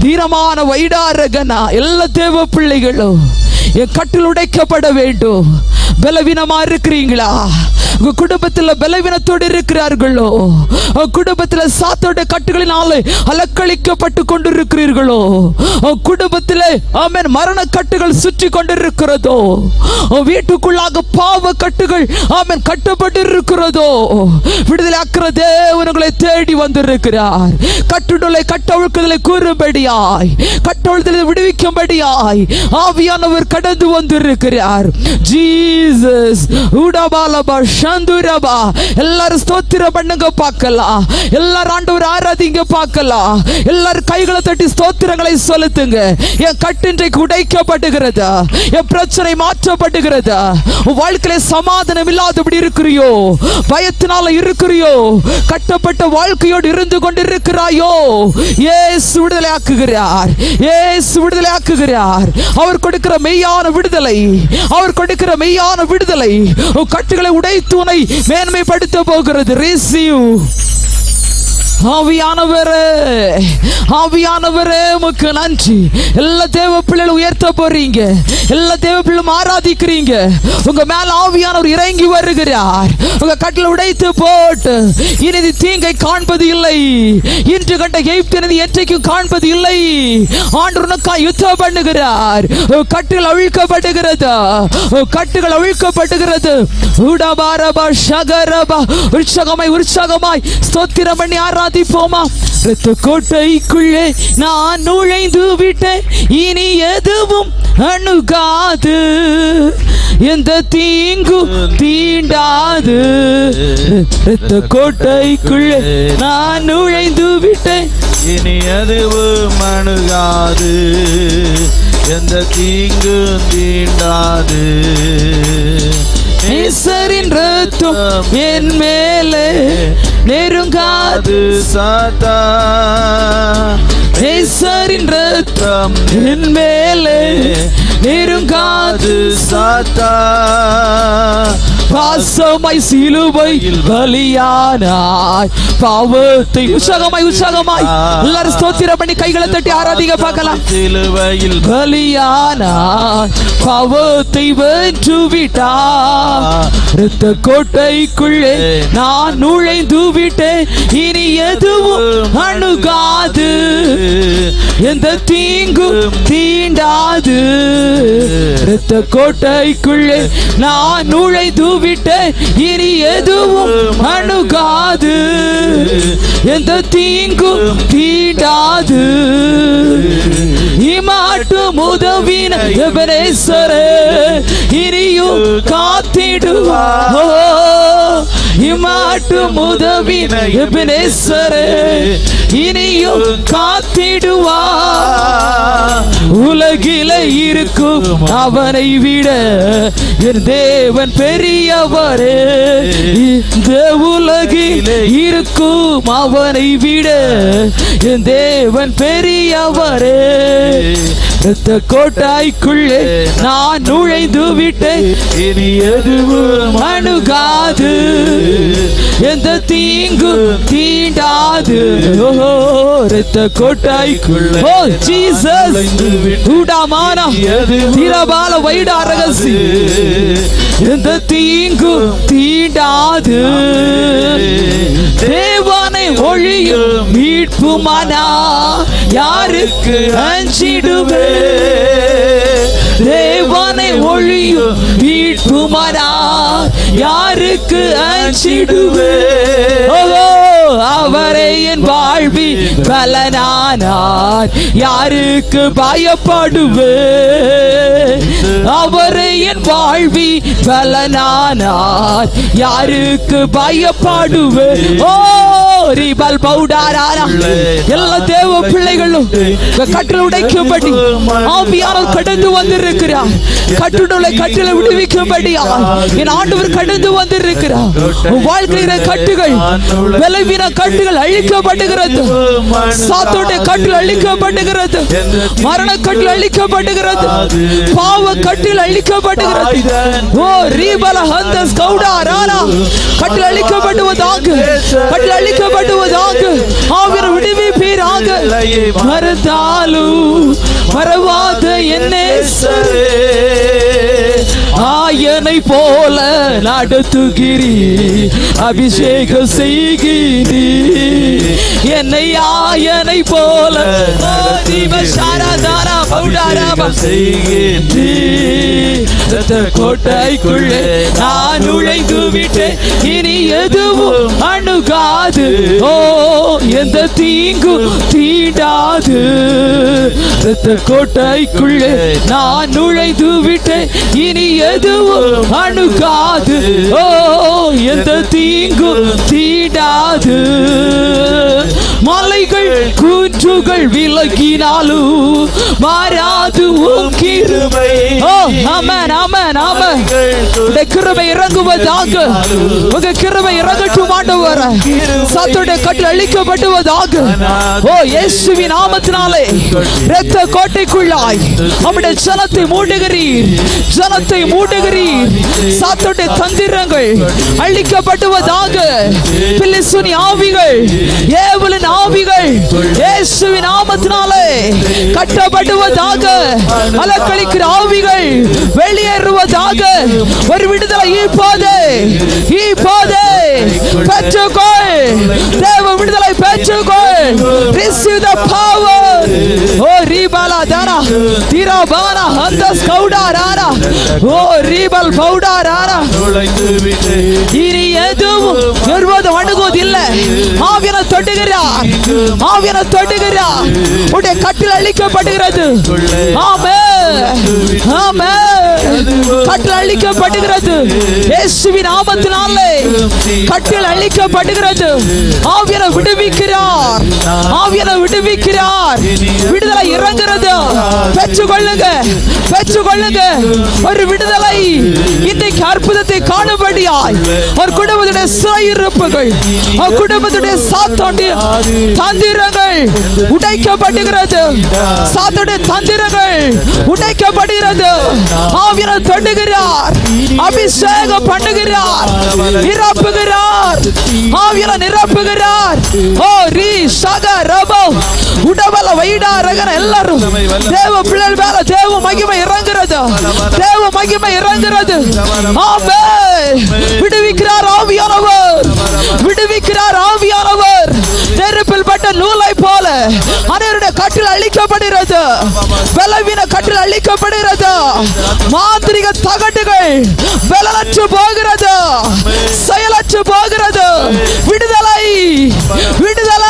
தீரமான வைடாரகனா எல்லா தேவ பிள்ளைகளும் என் கட்டில் உடைக்கப்பட வேண்டும். பலவீனமா இருக்கிறீங்களா? உங்க குடும்பத்தில் பலவீனத்தோடு இருக்கிறார்களோ? குடும்பத்தில் சாத்தோட கட்டுகளினாலே அலக்களிக்கப்பட்டு கொண்டிருக்கிறீர்களோ? குடும்பத்தில் ஆமென் மரண கட்டுகள் சுற்றி கொண்டிருக்கிறதோ? வீட்டுக்குள்ளாக பாவ கட்டுகள் ஆமென் கட்டப்பட்டு இருக்கிறதோ? விடுதலை ஆக்குற தேவன் உங்களை தேடி வந்திருக்கிறார். கட்டுடலை கட்டவிழ்க்குதலை கூறும்படியாய், கட்டவிழ்தலை விடுவிக்கும்படியாய் ஆவியானவர் கடந்து வந்திருக்கிறார். ஜீசஸ் உடபாலபா சந்துரபா. எல்லாரும் ஸ்தோத்திரம் பண்ணுங்க பார்க்கலாம். எல்லாரும் ஆண்டவரை ஆராதிங்க பார்க்கலாம். எல்லாரும் கைகளை தட்டி ஸ்தோத்திரங்களை செலுத்துங்க. என் கட்டு இன்றைக்கு உடைக்கப்படுகிறதா? என் பிரச்சனை மாற்றப்படுகிறதா? வாழ்க்கையில சமாதானம் இல்லாதபடி இருக்கிறியோ? பயத்தினால இருக்கிறியோ? கட்டப்பட்ட வாழ்க்கையோடு இருந்து கொண்டிருக்கிறாயோ? இயேசு விடுதலை ஆக்குகிறார். இயேசு விடுதலை ஆக்குகிறார். அவர் கொடுக்கிற மெய்யான விடுதலை, அவர் கொடுக்கிற மெய்யான விடுதலை கட்டுகளை உடைத்து உன்னை மேன்மைப்படுத்த போகிறது. ரிசீவ். ஆவியானவரே, ஆவியானவரே உமக்கு நன்றி. எல்லா தேவ பிள்ளைகளும் உயர்த்த போறீங்க. எல்லா தேவ பிள்ளைகளும் ஆராதிக்கிறீங்க. உங்க மேல ஆவியானவர் இறங்கி வருகிறார். உங்க கட்டில் உடைத்து போட்டு இனி தீங்கை காண்பது இல்லை. இன்று கண்ட எகிப்தினது என்றைக்கும் காண்பது இல்லை. ஆண்டவர் உனக்காய் யுத்தம் பண்ணுகிறார். கட்டுகள் அவிழ்க்கப்படுகிறது. கட்டுகள் அவிழ்க்கப்படுகிறது. உடபாரபா ஷகரபா. உற்சாகமாய் உற்சாகமாய் ஸ்தோத்திரம் பண்ணி ஆராதிப்போமா? இரத்த கோட்டைக்குள்ளே நான் நுழைந்து விட்டேன், இனி எதுவும் அணுகாது, எந்த தீங்கும் தீண்டாது. இரத்த கோட்டைக்குள்ளே நான் நுழைந்து விட்டேன், இனி எதுவும் அணுகாது, எந்த தீங்கும் தீண்டாது. நேசரின் ரத்தம் என் மேலே நெருங்காது சாத்தான். நேசரின் ரத்தம் என் மேலே நெருங்காது சாத்தான். பாசமாய் சிலுவையில் பலியானாய், பாவத்தை உற்சாகமாய் உற்சாகமாய் எல்லாரும் ஸ்தோத்திரம் பண்ணி கைகளை தட்டி ஆராதிக்க பார்க்கலாம். சிலுவையில் பலியானாய், பாவத்தை வென்று விட்டாய், இரத்த கோட்டைக்குள்ளே நான் நுழைந்து விட்டேன், இனி எதுவும் அணுகாது, எந்த தீங்கும் தீண்டாது. இரத்த கோட்டைக்குள்ளே நான் நுழைந்து விட்டேன், இனி எதுவும் அணுகாது, எந்த தீங்கும் தீண்டாது. இமாட்டும் உதவின எபனேசரே இனியும் காத்திடுவார். இமாட்டும் உதவின எபனேசரே இனியும் காத்திடுவார். உலகிலே இருக்கும் அவனை விட என் தேவன் பெரியவரே. இந்த உலகில் இருக்கும் அவனை விட என் தேவன் பெரியவரே. இரத்த கோட்டைக்குள்ளே நான் நுழைந்து விட்டேன், இனி எதுவும் அணுகாது, எந்த தீங்கும் தீண்டாது. இரத்த கோட்டைக்குள்ளே ஓ ஜீசஸ் உடாமானா திரபால வைடா ரகசி, எந்த தீங்கும் தீண்டாது. தேவனை ஒழியும் மீட்புமானா யாருக்கு அஞ்சிடுவே. தேவனை ஒழியும் மீட்புமானா யாருக்கு அஞ்சிடுவே. அவரை என் வாழ்வி பலனானார் யாருக்கு பயப்படுவே. அவரை என் வாழ்வி பலனானார் யாருக்கு பயப்படுவே. ஓ ரிபல் பவுடாராரா எல்லா தேவ பிள்ளைகளும் கட்டளை உடைக்கும்படி ஆவியானவர் கடந்து வந்திருக்கிறார். கட்டுடலை கட்டளை விடுவிக்கும்படியா என் ஆண்டவர் கடந்து வந்திருக்கிறார். வாழ்க்கையில கட்டுகள் விளைவின கட்டுகள் அழிக்கப்படுகிறது. சாத்தோடைய கட்டில் அழிக்கப்படுகிறது. மரண கட்டில் அழிக்கப்படுகிறது. பாவ கட்டில் அழிக்கப்படுகிறது. ஓ ரீபல ஹந்தஸ் கௌடா ராரா கட்டில் அழிக்கப்படுவதாக, கட்டில் அழிக்கப்படுவதாக ஆவியானவர் விடுவிப்பீராக. மறந்தாலும் மறவாத என்னேசரே ஆயனை போல நடத்துகிறீ, அபிஷேகம் செய்கிறீ என்னை ஆயனை போல கோட்டைக்குள்ளே நான் நுழைந்து விட்டேன், இனி எதுவும் அணுகாது. ஓ எந்த தீங்கும் தீண்டாது. கோட்டைக்குள்ளே நான் நுழைந்து விட்டேன், இனி எதுவும் அணுகாது. ஓ எந்த தீங்கும் தீண்டாது. மலைகள் கூற்றுகள் விலகினாலும் மாறாது உம் கிருபை. ஓ ஆமென் ஆமென் ஆமென். உங்க கிருபை இறங்குவதாக, உங்க கிருபை இறங்கட்டும் ஆண்டவரே. சாத்தோட கட்டில் அழிக்கப்படுவதாக. ஓ இயேசுவின் நாமத்தினாலே இரத்த கோட்டைக்குள்ளாய் நம்முடைய ஜனத்தை மூடுகிறீர், ஜனத்தை மூடுகிறீர். சாத்தோட தந்திரங்கள் அழிக்கப்படுவதாக. பிலிசுனி ஆவிகள், ஏவலின் ஆவிகள் இயேசுவின் நாமத்தினாலே கட்டப்படுவதாக. அலக்களிக்கிற ஆவிகள் வெளியேறுவதாக. ஒரு விடுதலை இப்போது இப்போது பெற்றுக்கொள். தேவ விடுதலை பெற்றுக்கொள். Receive the power. O ரீபாலா Tara திராபானா ஹந்தஸ் Gowda Rara. O Rebel பௌடா Rara. இனி எதுவும் விரோதம் அணுகுவதில்லை. ஆவியானவர் தொடுகிறார், ஆவியானவர் தொடுகிறார். உடைய கட்டில் அழிக்கப்படுகிறது. ஆமென் ஆமென். கட்டில் அழிக்கப்படுகிறது இயேசுவின் நாமத்தினாலே. கட்டில் அழிக்கப்படுகிறது. ஆவியானவர் விடுவிக்கிறார், ஆவியானவர் விடுவிக்கிறார். விடுதலை இறங்குகிறது. பெற்றுக்கொள்ளுங்க, பெற்றுக்கொள்ளுங்க. ஒரு விடுதலை இன்றைக்கு அற்புதத்தை காணும்படியாய் ஒரு குடும்பத்துடைய சிறையிருப்புகள், ஒரு குடும்பத்துடைய சாத்தோண்டிய தந்திரங்கள் உடைக்கப்படுகிறது. சாத்தோடைய தந்திரங்கள் உடைக்கப்படுகிறது. ஆவியான ஆவியான தொடுகிறார், அபிஷேகம் பண்ணுகிறார், நிரப்புகிறார், ஆவியான நிரப்புகிறார். ஓ ரீ சக ரபோ உடவல வைடா ரகன எல்லாரும் தேவ பிள்ளைகள் மேல தேவ மகிமை இறங்குறது, தேவ மகிமை இறங்குறது. ஆமென். விடுவிக்கிறார் ஆவியானவர், விடுவிக்கிறார் ஆவியானவர். நெருப்பில் பட்ட நூலை போல அனைவருடைய கட்டில் அழிக்கப்படுகிறது, பலவீன கட்டில் அழிக்கப்படுகிறது, மாந்திரிக தகட்டுகள் பலனற்று போகிறது, செயலற்று போகிறது. விடுதலை, விடுதலை.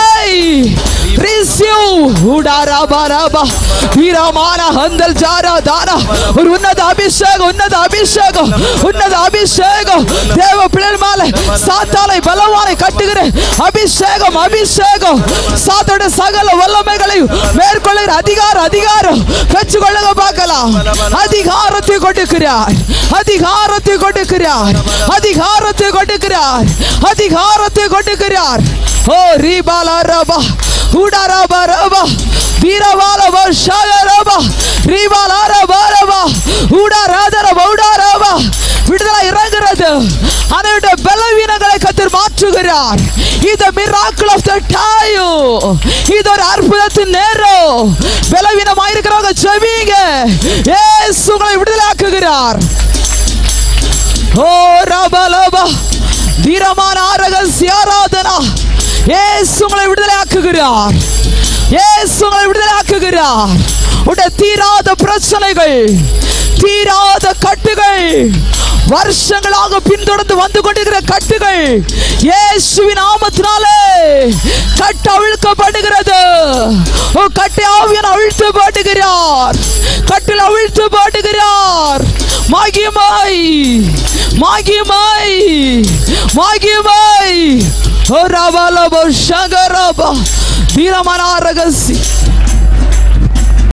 ஒரு உன்னத அபிஷேகம், உன்னத அபிஷேகம், உன்னத அபிஷேகம். தேவ பிள்ளைகள் மேல சாத்தானை பலவானை கட்டுகிற அபிஷேகம், அபிஷேகம். சாத்தானுடைய சகல வல்லமைகளை மேற்கொள்ளுகிற அதிகாரம், அதிகாரம் பெற்றுக்கொள்ளுங்க பார்க்கலாம். அதிகாரத்தை கொடுக்கிறார், அதிகாரத்தை கொடுக்கிறார், அதிகாரத்தை கொடுக்கிறார், அதிகாரத்தை கொடுக்கிறார். ஓ ரீபாலா ரபா உடரபா ரபா வீரவாலபா ஷாகரபா ரீபாலா ரபா உடராதரபா உடரபா. விடுதலை இறங்குறது. அவருடைய பலவீனங்களை கர்த்தர் மாற்றுகிறார். இது miracle of the time. இது ஒரு அற்புதத்தின் நேரம். பலவீனமாக இருக்கிறவங்க ஜெபிங்க, இயேசு உங்களை விடுதலையாக்குகிறார். ஓ ரபலபா வீரமான ரகசிய ஆராதனா. இயேசு உங்களை விடுதலையாக்குகிறார், இயேசு உங்களை விடுதலையாக்குகிறார். உடைய தீராத பிரச்சனைகள், தீராத கட்டுகள், வருஷங்களாக பின்தொடர்ந்து வந்து கொண்டிருக்கிற கட்டுகள் இயேசுவின் நாமத்தினாலே கட்டு அவிழ்க்கப்படுகிறது. கட்டை ஆவியானவர் அவிழ்த்து போடுகிறார், கட்டில் அவிழ்த்து போடுகிறார். மகிமை, மகிமை, மகிமை. ஓ ரபலபோ ஷகரபா வீரமான ரகசி